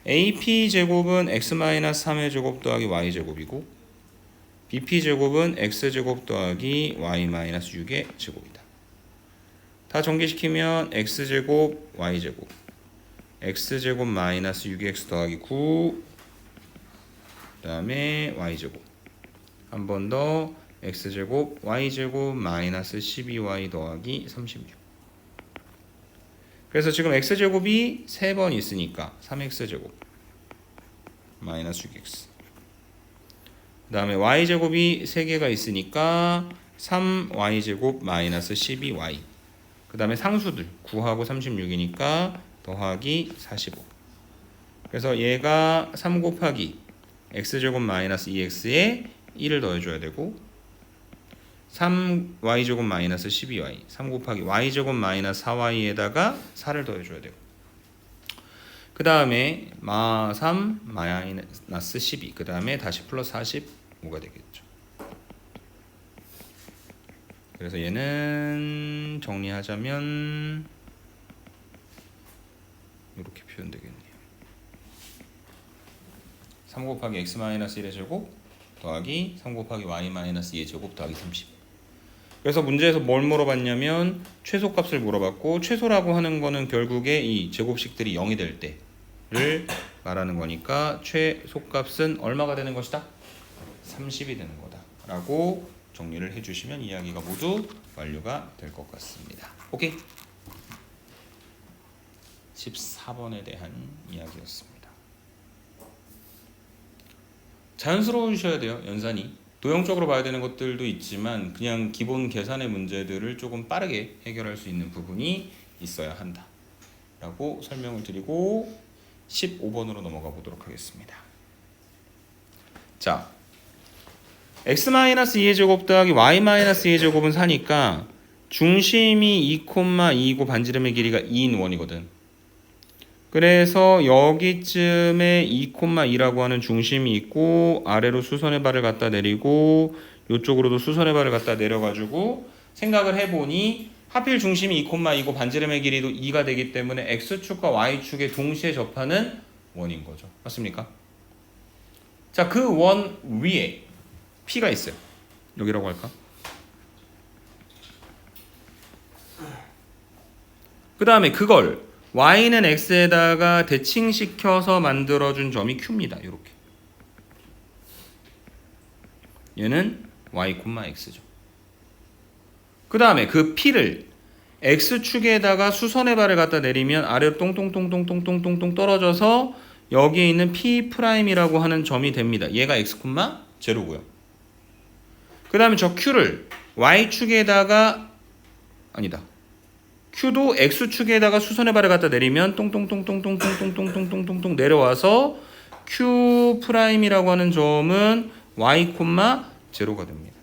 AP제곱은 x-3의 제곱 더하기 y제곱이고, BP제곱은 x제곱 더하기 y-6의 제곱이다. 다 전개시키면 x제곱 y제곱, x제곱 마이너스 6x 더하기 9, 그 다음에 y제곱, 한 번 더 x제곱 y제곱 마이너스 12y 더하기 36. 그래서 지금 x제곱이 3번 있으니까 3x제곱 마이너스 6x, 그 다음에 y제곱이 3개가 있으니까 3y제곱 마이너스 12y, 그 다음에 상수들 9하고 36이니까 더하기 45. 그래서 얘가 3 곱하기 x제곱 마이너스 2x에 1을 더해줘야 되고, 3y제곱 마이너스 12y, 3 곱하기 y제곱 마이너스 4y에다가 4를 더해줘야 되고, 그 다음에 3 마이너스 12, 그 다음에 다시 플러스 45가 되겠죠. 그래서 얘는 정리하자면 이렇게 표현되겠네요. 3 곱하기 x 마이너스 1의 제곱 더하기 3 곱하기 y 마이너스 2의 제곱 더하기 30. 그래서 문제에서 뭘 물어봤냐면 최소값을 물어봤고, 최소라고 하는 거는 결국에 이 제곱식들이 0이 될 때를 말하는 거니까 최소값은 얼마가 되는 것이다? 30이 되는 거다 라고 정리를 해주시면 이야기가 모두 완료가 될 것 같습니다. 오케이? 14번에 대한 이야기였습니다. 자연스러우셔야 돼요. 연산이. 도형적으로 봐야 되는 것들도 있지만 그냥 기본 계산의 문제들을 조금 빠르게 해결할 수 있는 부분이 있어야 한다 라고 설명을 드리고 15번으로 넘어가 보도록 하겠습니다. 자, x-2의 제곱 더하기 y-2의 제곱은 4니까 중심이 2,2이고 반지름의 길이가 2인 원이거든. 그래서 여기쯤에 2,2라고 하는 중심이 있고 아래로 수선의 발을 갖다 내리고 이쪽으로도 수선의 발을 갖다 내려가지고 생각을 해보니 하필 중심이 2,2이고 반지름의 길이도 2가 되기 때문에 x축과 y축에 동시에 접하는 원인 거죠. 맞습니까? 자, 그 원 위에 P가 있어요. 여기라고 할까? 그 다음에 그걸 y는 x에다가 대칭시켜서 만들어준 점이 q입니다. 이렇게. 얘는 y, x죠. 그 다음에 그 p를 x축에다가 수선의 발을 갖다 내리면 아래로 똥똥똥똥똥똥똥똥 떨어져서 여기에 있는 p'이라고 하는 점이 됩니다. 얘가 x, 제로고요. 그 다음에 저 q를 y축에다가 아니다. q도 x축에다가 수선의 발을 갖다 내리면 똥똥똥똥똥똥똥똥똥똥똥 내려와서 q'이라고 하는 점은 y, 제로가 됩니다.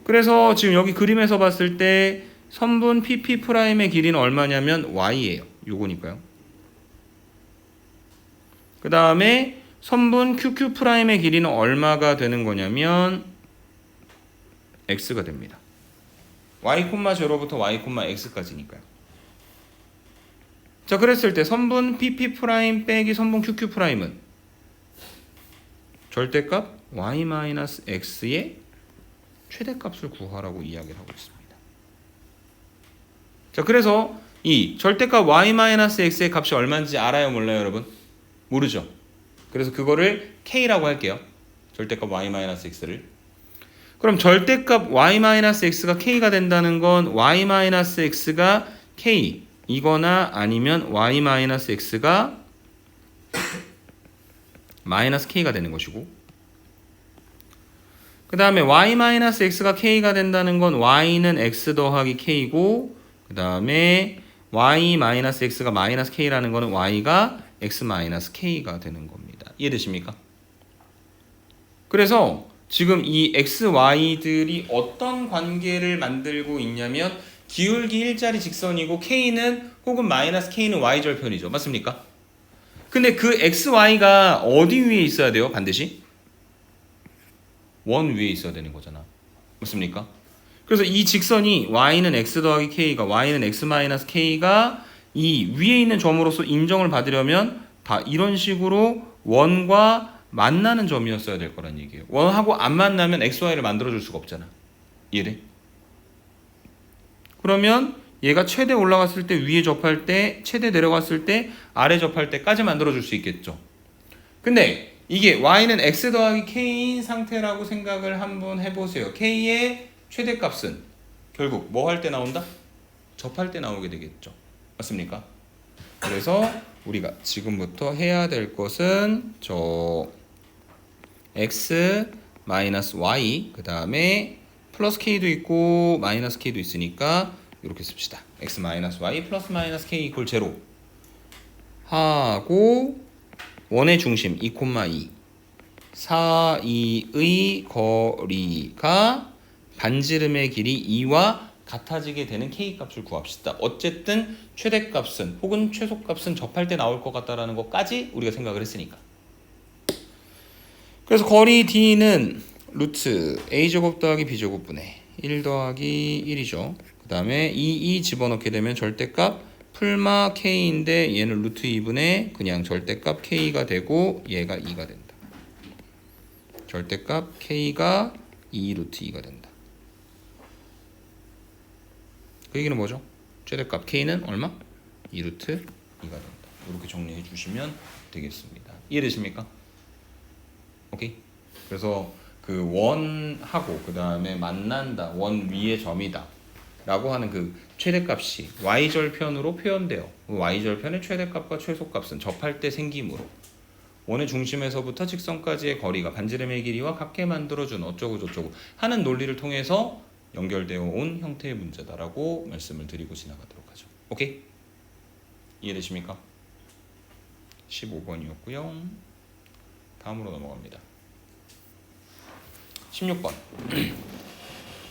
그래서 지금 여기 그림에서 봤을 때 선분 pp'의 길이는 얼마냐면 y예요. 요거니까요. 그 다음에 선분 QQ'의 길이는 얼마가 되는 거냐면 x가 됩니다. y,0부터 y,x까지니까요. 자, 그랬을 때 선분 pp' 빼기 선분 QQ'은 절대값 y-x의 최대값을 구하라고 이야기를 하고 있습니다. 자, 그래서 이 절대값 y-x의 값이 얼마인지 알아요, 몰라요, 여러분? 모르죠. 그래서 그거를 k라고 할게요. 절대값 y-x를. 그럼 절대값 y-x가 k가 된다는 건 y-x가 k 이거나 아니면 y-x가 마이너스 k가 되는 것이고, 그 다음에 y-x가 k가 된다는 건 y는 x 더하기 k고, 그 다음에 y-x가 마이너스 k라는 거는 y가 x-k가 되는 겁니다. 이해되십니까? 그래서 지금 이 x, y들이 어떤 관계를 만들고 있냐면 기울기 일자리 직선이고 k는 혹은 마이너스 k는 y절편이죠. 맞습니까? 근데 그 x, y가 어디 위에 있어야 돼요? 반드시? 원 위에 있어야 되는 거잖아. 맞습니까? 그래서 이 직선이 y는 x 더하기 k가 y는 x-k가 이 위에 있는 점으로서 인정을 받으려면 다 이런 식으로 원과 만나는 점이었어야 될 거란 얘기예요. 원하고 안 만나면 x, y를 만들어줄 수가 없잖아. 이해돼? 그러면 얘가 최대 올라갔을 때 위에 접할 때, 최대 내려갔을 때 아래 접할 때까지 만들어줄 수 있겠죠. 근데 이게 y는 x 더하기 k인 상태라고 생각을 한번 해보세요. k의 최대값은 결국 뭐 할 때 나온다? 접할 때 나오게 되겠죠. 맞습니까? 그래서 우리가 지금부터 해야 될 것은 저 x 마이너스 y 그 다음에 플러스 k도 있고 마이너스 k도 있으니까 이렇게 씁시다. x 마이너스 y 플러스 마이너스 k 이퀄 제로 하고 원의 중심 2,2 사이의 거리가 반지름의 길이 2와 같아지게 되는 k값을 구합시다. 어쨌든 최대값은 혹은 최소값은 접할 때 나올 것 같다라는 것까지 우리가 생각을 했으니까. 그래서 거리 d는 루트 a제곱 더하기 b제곱분의 1 더하기 1이죠. 그 다음에 2 집어넣게 되면 절대값 풀마 k인데 얘는 루트 2분의 그냥 절대값 k가 되고 얘가 2가 된다. 절대값 k가 2 루트 2가 된다. 그 얘기는 뭐죠? 최대값 k는 얼마? 2 루트 2가 된다. 이렇게 정리해 주시면 되겠습니다. 이해되십니까? 오케이. 그래서 그 원하고 그 다음에 만난다, 원 위의 점이다 라고 하는 그 최대값이 y절편으로 표현돼요. y절편의 최대값과 최소값은 접할 때 생기므로 원의 중심에서부터 직선까지의 거리가 반지름의 길이와 같게 만들어준 어쩌고 저쩌고 하는 논리를 통해서 연결되어 온 형태의 문제다라고 말씀을 드리고 지나가도록 하죠. 오케이? 이해되십니까? 15번이었고요. 다음으로 넘어갑니다. 16번.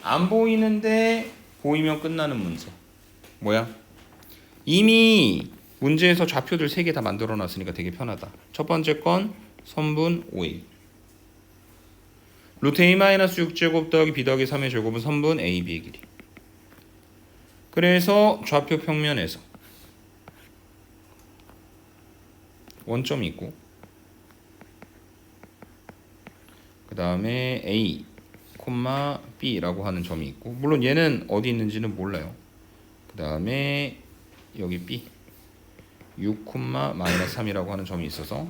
안 보이는데 보이면 끝나는 문제. 뭐야? 이미 문제에서 좌표들 3개 다 만들어 놨으니까 되게 편하다. 첫 번째 건 선분 5일. 루트 a-6제곱 더하기 b 더하기 3의 제곱은 선분 a, b의 길이. 그래서 좌표 평면에서 원점이 있고 그 다음에 a, b라고 하는 점이 있고 물론 얘는 어디 있는지는 몰라요. 그 다음에 여기 b 6,-3이라고 하는 점이 있어서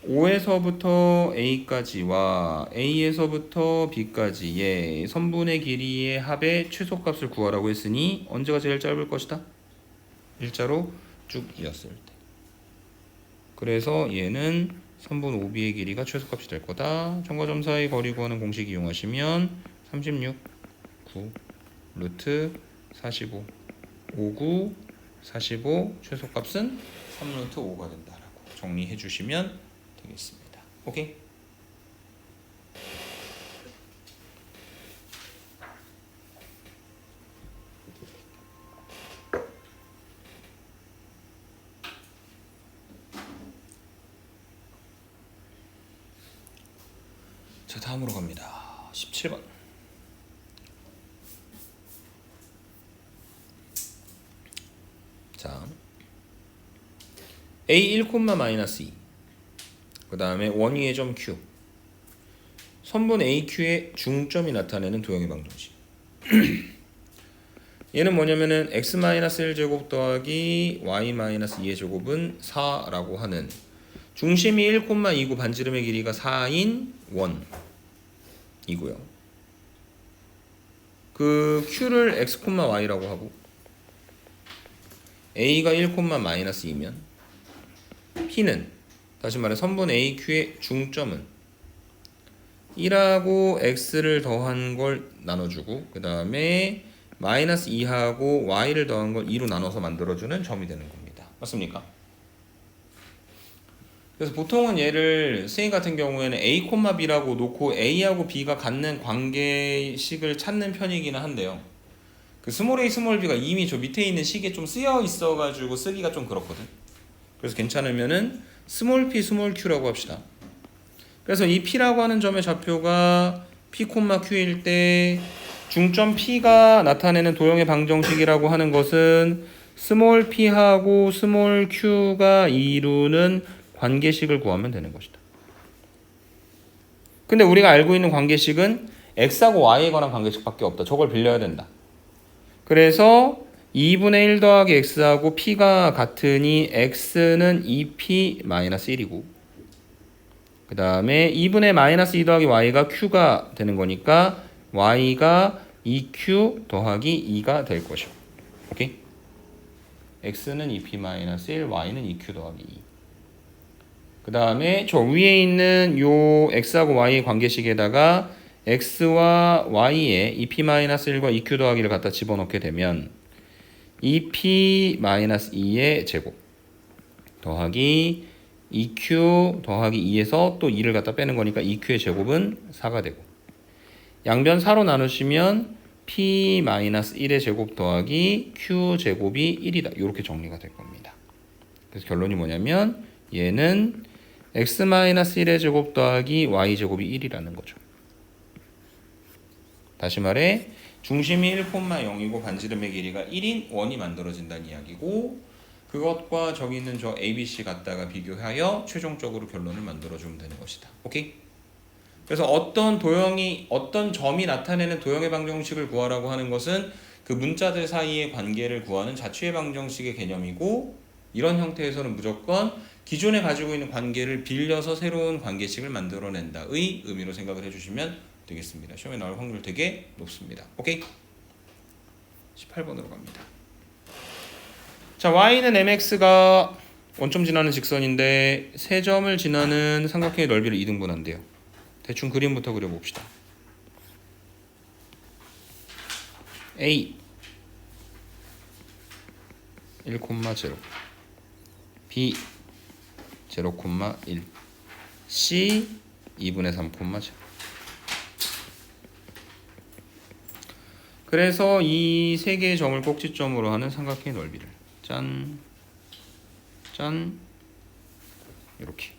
5에서부터 a까지와 a에서부터 b까지의 선분의 길이의 합의 최소값을 구하라고 했으니 언제가 제일 짧을 것이다? 일자로 쭉 이었을 때. 그래서 얘는 선분 OB의 길이가 최소값이 될 거다. 점과 점 사이 거리 구하는 공식 이용하시면 36, 9, 루트 45, 59, 45 최소값은 3루트 5가 된다라고 정리해 주시면 되겠습니다. 오케이? 자, 다음으로 갑니다. 17번. 자, a 1,-2 그 다음에 원위의 점 Q 선분 AQ의 중점이 나타내는 도형의 방정식. 얘는 뭐냐면은 x-1제곱 더하기 y-2의 제곱은 4라고 하는 중심이 1,2고 반지름의 길이가 4인 원이고요. 그 Q를 x,y라고 하고 A가 1,-2면 P는 다시 말해 선분 AQ의 중점은 1하고 x를 더한 걸 나눠주고 그 다음에 마이너스 2하고 y를 더한 걸 2로 나눠서 만들어주는 점이 되는 겁니다. 맞습니까? 그래서 보통은 얘를 승희 같은 경우에는 a, b라고 놓고 a하고 b가 갖는 관계식을 찾는 편이기는 한데요. 그 스몰 a, 스몰 b가 이미 저 밑에 있는 식에 좀 쓰여 있어가지고 쓰기가 좀 그렇거든. 그래서 괜찮으면은 스몰 p, 스몰 q라고 합시다. 그래서 이 p라고 하는 점의 좌표가 p, q일 때 중점 p가 나타내는 도형의 방정식이라고 하는 것은 스몰 p하고 스몰 q가 이루는 관계식을 구하면 되는 것이다. 근데 우리가 알고 있는 관계식은 x하고 y에 관한 관계식밖에 없다. 저걸 빌려야 된다. 그래서 2분의 1 더하기 x하고 p가 같으니 x는 2p-1이고 그 다음에 2분의 마이너스 2 더하기 y가 q가 되는 거니까 y가 2q 더하기 2가 될 것이고 오케이? x는 2p-1, y는 2q 더하기 2. 그 다음에 저 위에 있는 요 x하고 y의 관계식에다가 x와 y의 2p-1과 2q 더하기를 갖다 집어넣게 되면 2p-2의 제곱 더하기 2q 더하기 2에서 또 2를 갖다 빼는 거니까 2q의 제곱은 4가 되고 양변 4로 나누시면 p-1의 제곱 더하기 q 제곱이 1이다. 이렇게 정리가 될 겁니다. 그래서 결론이 뭐냐면 얘는 x-1의 제곱 더하기 y 제곱이 1이라는 거죠. 다시 말해 중심이 1,0이고 반지름의 길이가 1인 원이 만들어진다는 이야기고 그것과 저기 있는 저 ABC 갖다가 비교하여 최종적으로 결론을 만들어주면 되는 것이다. 오케이? 그래서 어떤 도형이 어떤 점이 나타내는 도형의 방정식을 구하라고 하는 것은 그 문자들 사이의 관계를 구하는 자취의 방정식의 개념이고 이런 형태에서는 무조건 기존에 가지고 있는 관계를 빌려서 새로운 관계식을 만들어낸다의 의미로 생각을 해주시면 되겠습니다. 시험에 나올 확률 되게 높습니다. 오케이? 18번으로 갑니다. 자, y는 mx가 원점 지나는 직선인데 세 점을 지나는 삼각형의 넓이를 2등분한대요. 대충 그림부터 그려봅시다. A 1,0 B 0,1 C 2분의 3,0 그래서 이 세 개의 점을 꼭지점으로 하는 삼각형의 넓이를 짠, 짠 이렇게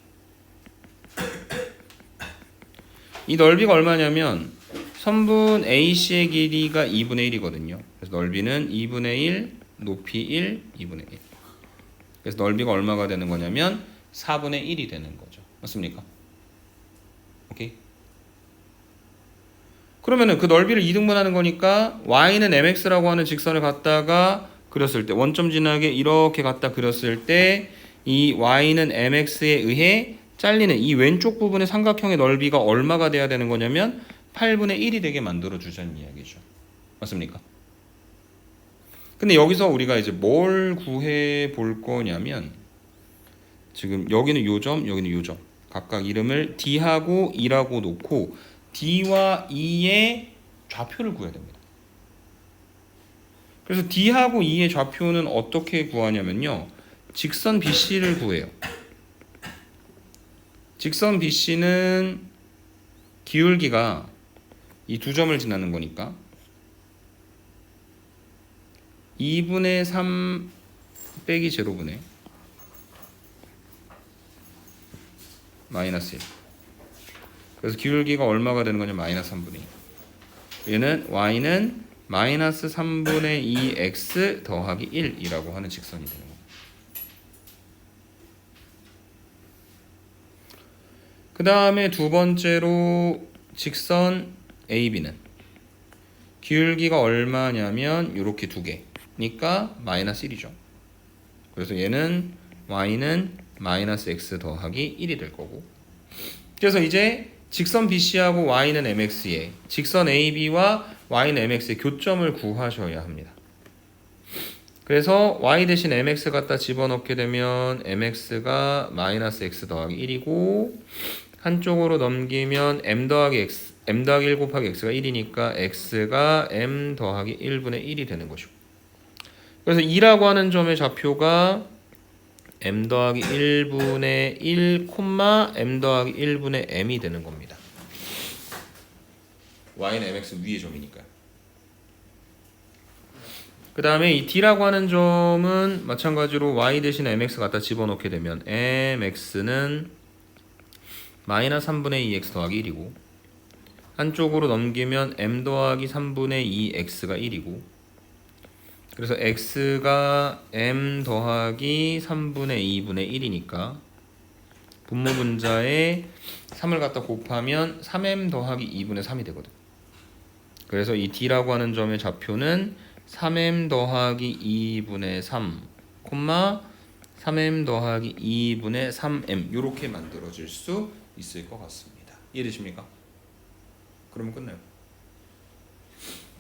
이 넓이가 얼마냐면 선분 AC의 길이가 2분의 1이거든요. 그래서 넓이는 2분의 1, 높이 1, 2분의 1. 그래서 넓이가 얼마가 되는 거냐면 4분의 1이 되는 거죠. 맞습니까? 오케이. 그러면은 그 넓이를 2등분하는 거니까 y는 mx라고 하는 직선을 갖다가 그렸을 때 원점 지나게 이렇게 갖다 그렸을 때 이 y는 mx에 의해 잘리는 이 왼쪽 부분의 삼각형의 넓이가 얼마가 돼야 되는 거냐면 8분의 1이 되게 만들어 주자는 이야기죠. 맞습니까? 근데 여기서 우리가 이제 뭘 구해 볼 거냐면 지금 여기는 요 점, 여기는 요 점. 각각 이름을 D하고 E라고 놓고 D와 E의 좌표를 구해야 됩니다. 그래서 D하고 E의 좌표는 어떻게 구하냐면요. 직선 BC를 구해요. 직선 BC는 기울기가 이 두 점을 지나는 거니까 2분의 3 빼기 제로분의 마이너스 1. 그래서 기울기가 얼마가 되는 거냐 마이너스 3분의 2. 얘는 y는 마이너스 3분의 2x 더하기 1이라고 하는 직선이 되는 겁니다. 그 다음에 두 번째로 직선 AB는 기울기가 얼마냐면 이렇게 두 개니까 마이너스 1이죠. 그래서 얘는 y는 마이너스 x 더하기 1이 될 거고 그래서 이제 직선 BC하고 y는 mx에 직선 AB와 y는 mx의 교점을 구하셔야 합니다. 그래서 y 대신 mx 갖다 집어넣게 되면 mx가 마이너스 x 더하기 1이고 한쪽으로 넘기면 m 더하기 1 곱하기 x가 1이니까 x가 m 더하기 1분의 1이 되는 것이고 그래서 2라고 하는 점의 좌표가 m 더하기 1분의 1, m 더하기 1분의 m이 되는 겁니다. y는 mx 위의 점이니까요. 그 다음에 이 d라고 하는 점은 마찬가지로 y 대신 mx 갖다 집어넣게 되면 mx는 마이너스 3분의 2x 더하기 1이고 한쪽으로 넘기면 m 더하기 3분의 2x가 1이고 그래서 x가 m 더하기 3분의 2분의 1이니까 분모 분자에 3을 갖다 곱하면 3m 더하기 2분의 3이 되거든. 그래서 이 d라고 하는 점의 좌표는 3m 더하기 2분의 3, 3m 더하기 2분의 3m 이렇게 만들어질 수 있을 것 같습니다. 이해되십니까? 그러면 끝나요.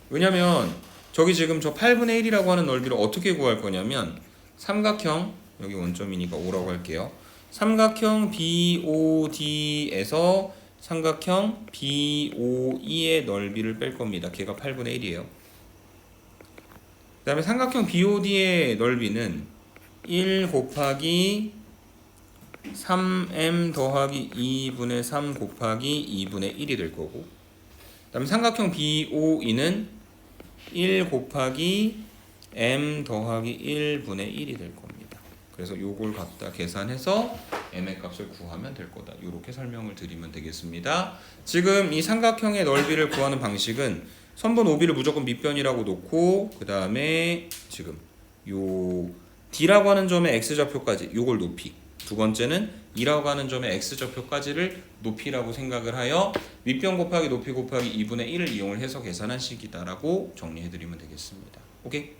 왜냐면 저기 지금 저 8분의 1이라고 하는 넓이를 어떻게 구할 거냐면 삼각형 여기 원점이니까 5라고 할게요. 삼각형 BOD에서 삼각형 BOE의 넓이를 뺄 겁니다. 걔가 8분의 1이에요. 그 다음에 삼각형 BOD의 넓이는 1 곱하기 3m 더하기 2분의 3 곱하기 2분의 1이 될 거고 그 다음에 삼각형 BOE는 1 곱하기 m 더하기 1분의 1이 될 겁니다. 그래서 요걸 갖다 계산해서 m의 값을 구하면 될 거다. 이렇게 설명을 드리면 되겠습니다. 지금 이 삼각형의 넓이를 구하는 방식은 선분 OB를 무조건 밑변이라고 놓고 그 다음에 지금 요 D라고 하는 점의 X좌표까지 요걸 높이, 두 번째는 E라고 하는 점의 X좌표까지를 높이라고 생각을 하여 밑변 곱하기 높이 곱하기 2분의 1을 이용을 해서 계산한 식이다라고 정리해드리면 되겠습니다. 오케이?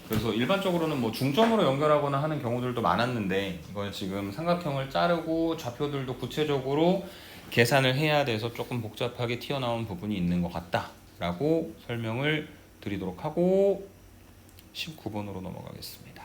그래서 일반적으로는 뭐 중점으로 연결하거나 하는 경우들도 많았는데 이건 지금 삼각형을 자르고 좌표들도 구체적으로 계산을 해야 돼서 조금 복잡하게 튀어나온 부분이 있는 것 같다라고 설명을 드리도록 하고 19번으로 넘어가겠습니다.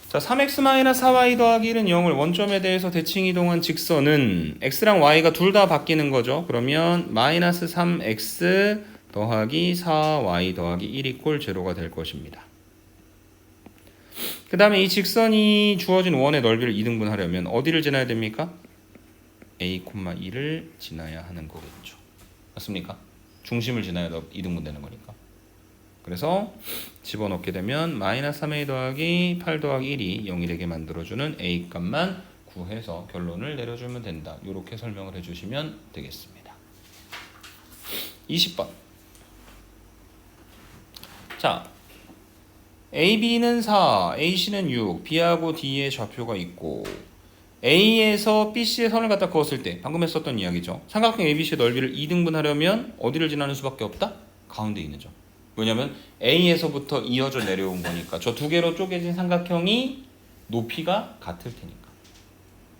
자, 3x-4y 더하기 1은 0을 원점에 대해서 대칭 이동한 직선은 x랑 y가 둘 다 바뀌는 거죠. 그러면 마이너스 3x 더하기 4y 더하기 1 이퀄 제로가 될 것입니다. 그 다음에 이 직선이 주어진 원의 넓이를 2등분 하려면 어디를 지나야 됩니까? a, 2를 지나야 하는 거겠죠. 맞습니까? 중심을 지나야 2등분 되는 거니까. 그래서 집어넣게 되면 마이너스 3a 더하기 8 더하기 1이 0이 되게 만들어주는 a 값만 구해서 결론을 내려주면 된다. 이렇게 설명을 해주시면 되겠습니다. 20번. 자, AB는 4, AC는 6, B하고 D의 좌표가 있고 A에서 BC의 선을 갖다 그었을 때 방금 했었던 이야기죠. 삼각형 ABC의 넓이를 2등분 하려면 어디를 지나는 수밖에 없다? 가운데 있는 점. 왜냐면 A에서부터 이어져 내려온 거니까 저 두 개로 쪼개진 삼각형이 높이가 같을 테니까.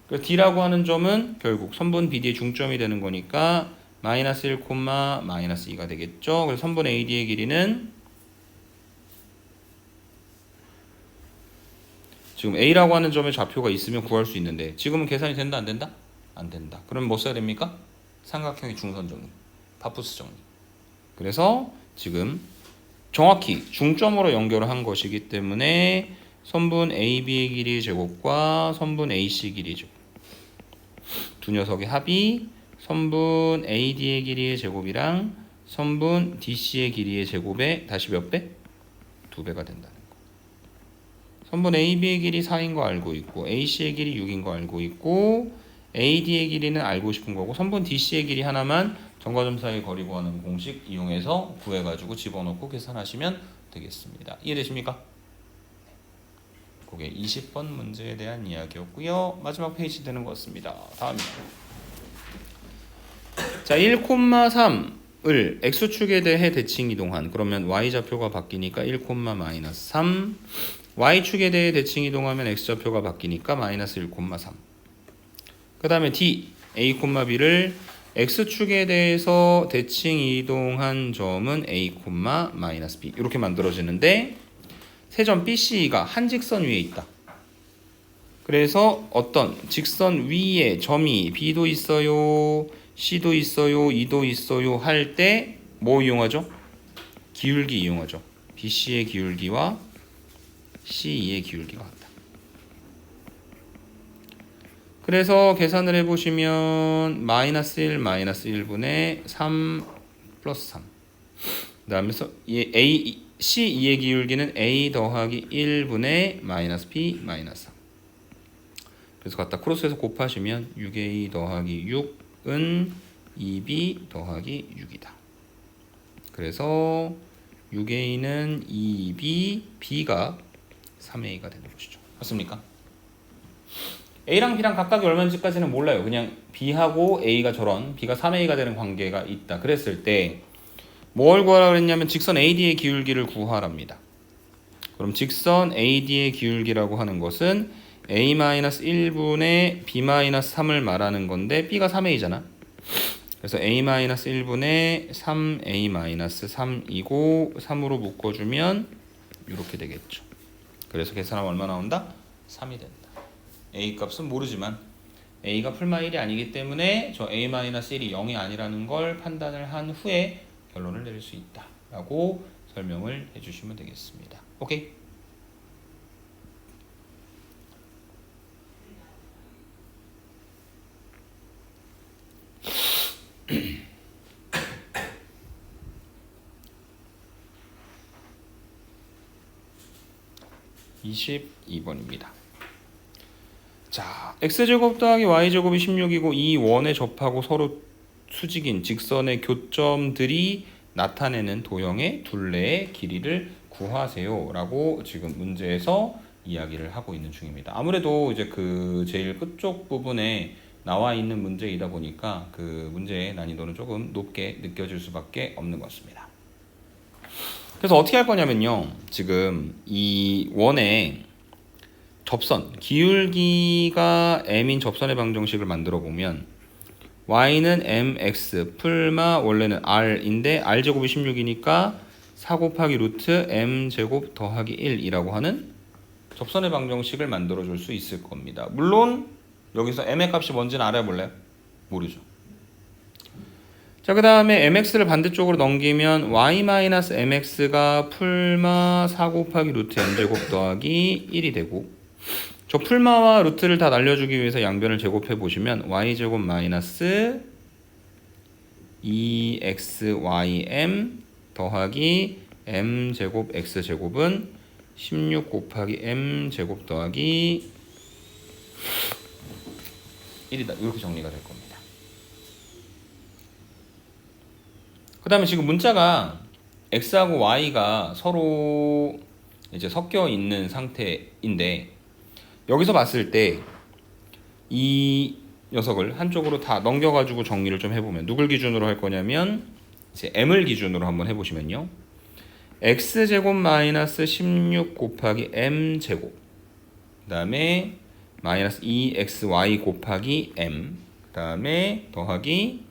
그래서 D라고 하는 점은 결국 선분 BD의 중점이 되는 거니까 마이너스 1, 마이너스 2가 되겠죠. 그래서 선분 AD의 길이는 지금 A라고 하는 점에 좌표가 있으면 구할 수 있는데 지금은 계산이 된다 안 된다? 안 된다. 그럼 뭐 써야 됩니까? 삼각형의 중선 정리, 파푸스 정리. 그래서 지금 정확히 중점으로 연결을 한 것이기 때문에 선분 AB의 길이 제곱과 선분 AC 길이 제곱, 두 녀석의 합이 선분 AD의 길이의 제곱이랑 선분 DC의 길이의 제곱에 다시 몇 배? 2배가 된다는 거. 선분 AB의 길이 4인 거 알고 있고 AC의 길이 6인 거 알고 있고 AD의 길이는 알고 싶은 거고 선분 DC의 길이 하나만 점과 점 사이의 거리 구하는 공식 이용해서 구해가지고 집어넣고 계산하시면 되겠습니다. 이해되십니까? 그게 20번 문제에 대한 이야기였고요. 마지막 페이지 되는 것 같습니다. 다음이요. 자, 1,3을 x축에 대해 대칭 이동한, 그러면 y좌표가 바뀌니까 1,-3, y축에 대해 대칭 이동하면 x좌표가 바뀌니까 마이너스 1,3. 그 다음에 d, a, b를 x축에 대해서 대칭 이동한 점은 a, 마이너스 b 이렇게 만들어지는데 세 점 BC가 한 직선 위에 있다. 그래서 어떤 직선 위에 점이 B도 있어요, C도 있어요, E도 있어요 할 때 뭐 이용하죠? 기울기 이용하죠. BC의 기울기와 CE의 기울기가 같다. 그래서 계산을 해보시면 마이너스 1, 마이너스 1분의 3 플러스 3. 그 다음에 CE의 기울기는 A 더하기 1분의 마이너스 B 마이너스 3. 그래서 갖다 크로스해서 곱하시면 6A 더하기 6은 2B 더하기 6이다. 그래서 6A는 2B, B가 3A가 되는 것이죠. 맞습니까? A랑 B랑 각각이 얼마인지까지는 몰라요. 그냥 B하고 A가 저런 B가 3A가 되는 관계가 있다. 그랬을 때 뭘 구하라 그랬냐면 직선 AD의 기울기를 구하랍니다. 그럼 직선 AD의 기울기라고 하는 것은 A-1분의 B-3을 말하는 건데 B가 3A잖아. 그래서 A-1분의 3A-3이고 3으로 묶어주면 이렇게 되겠죠. 그래서 계산하면 얼마 나온다? 3이 된다. A 값은 모르지만 A가 풀마 1이 아니기 때문에 저 A-1이 0이 아니라는 걸 판단을 한 후에 결론을 내릴 수 있다 라고 설명을 해주시면 되겠습니다. 오케이? (22번입니다) 자, x제곱 더하기 y제곱이 16이고 이 원에 접하고 서로 수직인 직선의 교점들이 나타내는 도형의 둘레의 길이를 구하세요 라고 지금 문제에서 이야기를 하고 있는 중입니다. 아무래도 이제 그 제일 끝쪽 부분에 나와 있는 문제이다 보니까 그 문제의 난이도는 조금 높게 느껴질 수밖에 없는 것 같습니다. 그래서 어떻게 할 거냐면요, 지금 이 원의 접선, 기울기가 m인 접선의 방정식을 만들어 보면 y는 mx, 풀마 원래는 r인데 r제곱이 16이니까 4 곱하기 루트 m제곱 더하기 1이라고 하는 접선의 방정식을 만들어 줄 수 있을 겁니다. 물론 여기서 m의 값이 뭔지는 알아볼래요? 모르죠. 자, 그 다음에 mx를 반대쪽으로 넘기면 y-mx가 풀마 4 곱하기 루트 m제곱 더하기 1이 되고, 저 풀마와 루트를 다 날려주기 위해서 양변을 제곱해 보시면 y제곱 마이너스 2xym 더하기 m제곱 x제곱은 16 곱하기 m제곱 더하기 1이다. 이렇게 정리가 될 겁니다. 그 다음에 지금 문자가 x하고 y가 서로 이제 섞여 있는 상태인데, 여기서 봤을 때 이 녀석을 한쪽으로 다 넘겨가지고 정리를 좀 해보면 누굴 기준으로 할 거냐면 이제 m을 기준으로 한번 해보시면요, x제곱 마이너스 16 곱하기 m제곱, 그 다음에 마이너스 2xy 곱하기 m, 그 다음에 더하기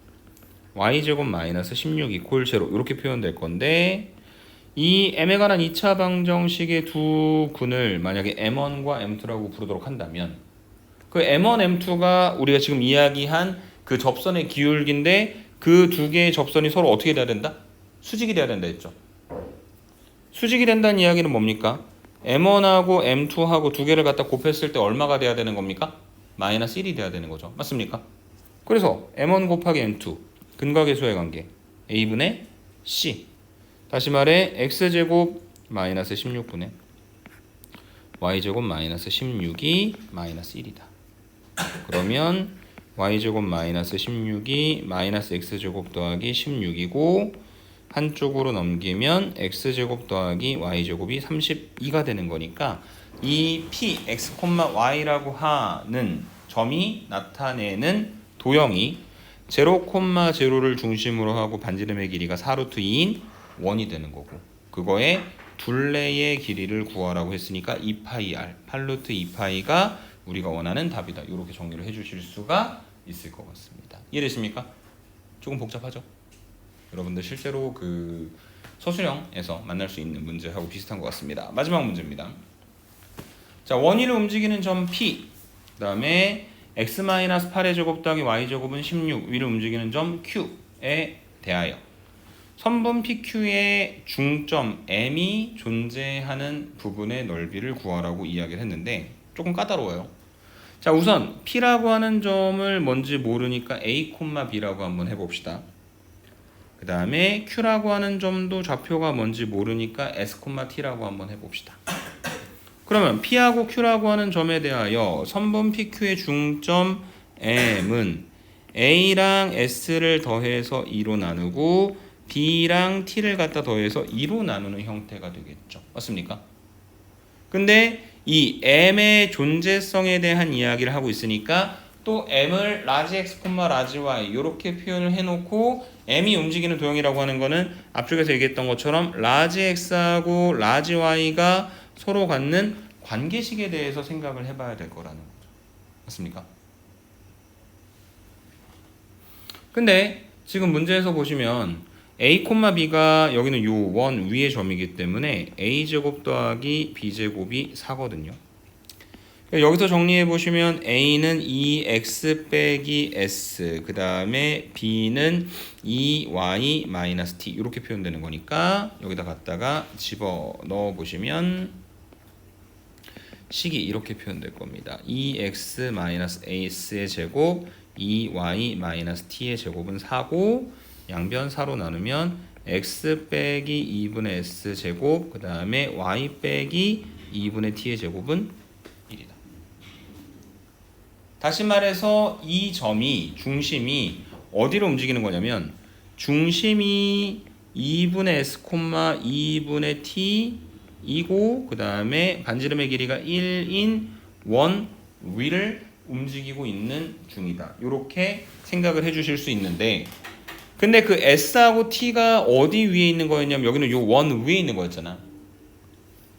y제곱 마이너스 16 이퀄 제로, 이렇게 표현될 건데, 이 m에 관한 2차 방정식의 두 근을 만약에 m1과 m2라고 부르도록 한다면, 그 m1, m2가 우리가 지금 이야기한 그 접선의 기울기인데, 그 두 개의 접선이 서로 어떻게 돼야 된다? 수직이 돼야 된다 했죠. 수직이 된다는 이야기는 뭡니까? m1하고 m2하고 두 개를 갖다 곱했을 때 얼마가 돼야 되는 겁니까? 마이너스 1이 돼야 되는 거죠. 맞습니까? 그래서 m1 곱하기 m2 근과 계수의 관계 a분의 c, 다시 말해 x제곱 마이너스 16분의 y제곱 마이너스 16이 마이너스 1이다. 그러면 y제곱 마이너스 16이 마이너스 x제곱 더하기 16이고, 한쪽으로 넘기면 x제곱 더하기 y제곱이 32가 되는 거니까 이 p, x, y라고 하는 점이 나타내는 도형이 0, 0를 중심으로 하고 반지름의 길이가 4루트 2인 원이 되는 거고, 그거의 둘레의 길이를 구하라고 했으니까 2파이 r, 8루트 2파이가 우리가 원하는 답이다. 이렇게 정리를 해주실 수가 있을 것 같습니다. 이해되십니까? 조금 복잡하죠? 여러분들 실제로 그 서술형에서 만날 수 있는 문제하고 비슷한 것 같습니다. 마지막 문제입니다. 자, 원위를 움직이는 점 P, 그 다음에 x-8의 제곱 더하기 y제곱은 16, 위를 움직이는 점 Q에 대하여 선분 PQ의 중점 M이 존재하는 부분의 넓이를 구하라고 이야기를 했는데, 조금 까다로워요. 자, 우선 P라고 하는 점을 뭔지 모르니까 A, B라고 한번 해봅시다. 그 다음에 Q라고 하는 점도 좌표가 뭔지 모르니까 S, T라고 한번 해봅시다. 그러면 P하고 Q라고 하는 점에 대하여 선분 PQ의 중점 M은 A랑 S를 더해서 2로 나누고 B랑 T를 갖다 더해서 2로 나누는 형태가 되겠죠. 맞습니까? 근데 이 M의 존재성에 대한 이야기를 하고 있으니까 또 M을 라지 X, 라지 Y 이렇게 표현을 해놓고, M이 움직이는 도형이라고 하는 거는 앞쪽에서 얘기했던 것처럼 라지 X하고 라지 Y가 서로 갖는 관계식에 대해서 생각을 해봐야 될 거라는 거죠. 맞습니까? 근데 지금 문제에서 보시면 a, b가 여기는 요 원 위의 점이기 때문에 a제곱 더하기 b제곱이 4거든요. 여기서 정리해 보시면 a는 2x 빼기 s, 그 다음에 b는 2y 마이너스 t 이렇게 표현되는 거니까 여기다 갖다가 집어 넣어 보시면 식이 이렇게 표현될 겁니다. 2x 마이너스 as의 제곱 2y 마이너스 t의 제곱은 4고, 양변 4로 나누면 x 빼기 2분의 s 제곱, 그 다음에 y 빼기 2분의 t의 제곱은 1이다. 다시 말해서 이 점이 중심이 어디로 움직이는 거냐면 중심이 2분의 s, 2분의 t 이고 그 다음에 반지름의 길이가 1인 원 위를 움직이고 있는 중이다. 이렇게 생각을 해주실 수 있는데 근데 그 s하고 t가 어디 위에 있는 거였냐면 여기는 요 원 위에 있는 거였잖아.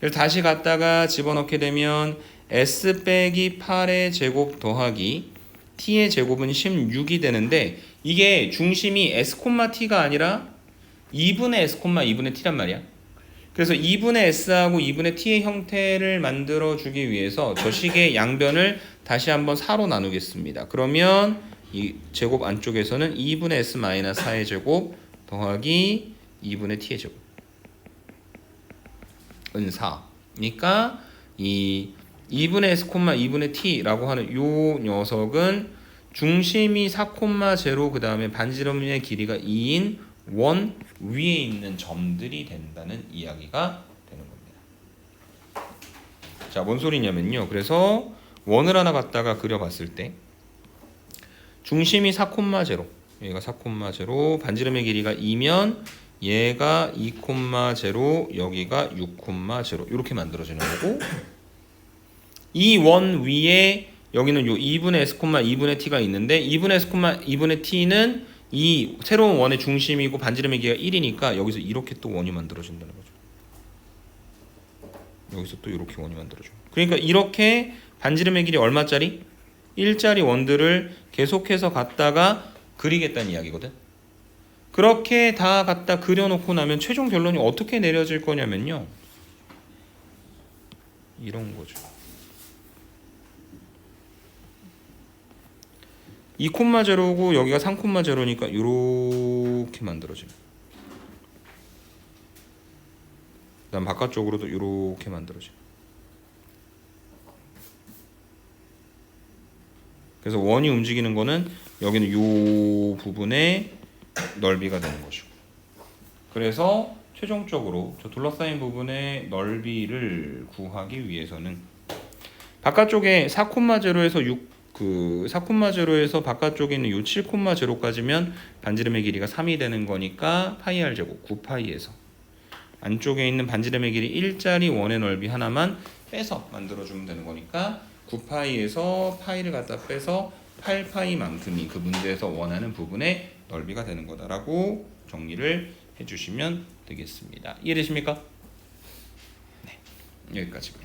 그래서 다시 갖다가 집어넣게 되면 s 빼기 8의 제곱 더하기 t의 제곱은 16이 되는데 이게 중심이 s, t가 아니라 2분의 s, 2분의 t란 말이야. 그래서 2분의 s하고 2분의 t의 형태를 만들어 주기 위해서 저 식의 양변을 다시 한번 4로 나누겠습니다. 그러면 이 제곱 안쪽에서는 2분의 s 마이너스 4의 제곱 더하기 2분의 t의 제곱 은 4. 그러니까 이 2분의 s, 2분의 t라고 하는 요 녀석은 중심이 4,0 그 다음에 반지름의 길이가 2인 원 위에 있는 점들이 된다는 이야기가 되는 겁니다. 자, 뭔 소리냐면요. 그래서 원을 하나 갖다가 그려봤을 때 중심이 4,0 얘가 4,0 반지름의 길이가 2면 얘가 2,0 여기가 6,0 이렇게 만들어지는 거고 이 원 위에 여기는 요 2분의 s, 2분의 t가 있는데 2분의 s, 2분의 t는 이 새로운 원의 중심이고 반지름의 길이가 1이니까 여기서 이렇게 또 원이 만들어진다는 거죠. 여기서 또 이렇게 원이 만들어져. 그러니까 이렇게 반지름의 길이 얼마짜리? 1짜리 원들을 계속해서 갖다가 그리겠다는 이야기거든. 그렇게 다 갖다 그려놓고 나면 최종 결론이 어떻게 내려질 거냐면요. 이런 거죠. 2,0고 여기가 3,0니까 이렇게 만들어져요. 그다음 바깥쪽으로도 이렇게 만들어져요. 그래서 원이 움직이는 거는 여기는 이 부분의 넓이가 되는 것이고. 그래서 최종적으로 저 둘러싸인 부분의 넓이를 구하기 위해서는 바깥쪽에 4,0에서 4,0에서 바깥쪽에 있는 요 7,0까지면 반지름의 길이가 3이 되는 거니까 파이 r 제곱 9파이에서 안쪽에 있는 반지름의 길이 1짜리 원의 넓이 하나만 빼서 만들어주면 되는 거니까 9파이에서 파이를 갖다 빼서 8파이만큼이 그 문제에서 원하는 부분의 넓이가 되는 거다라고 정리를 해주시면 되겠습니다. 이해되십니까? 네, 여기까지고요.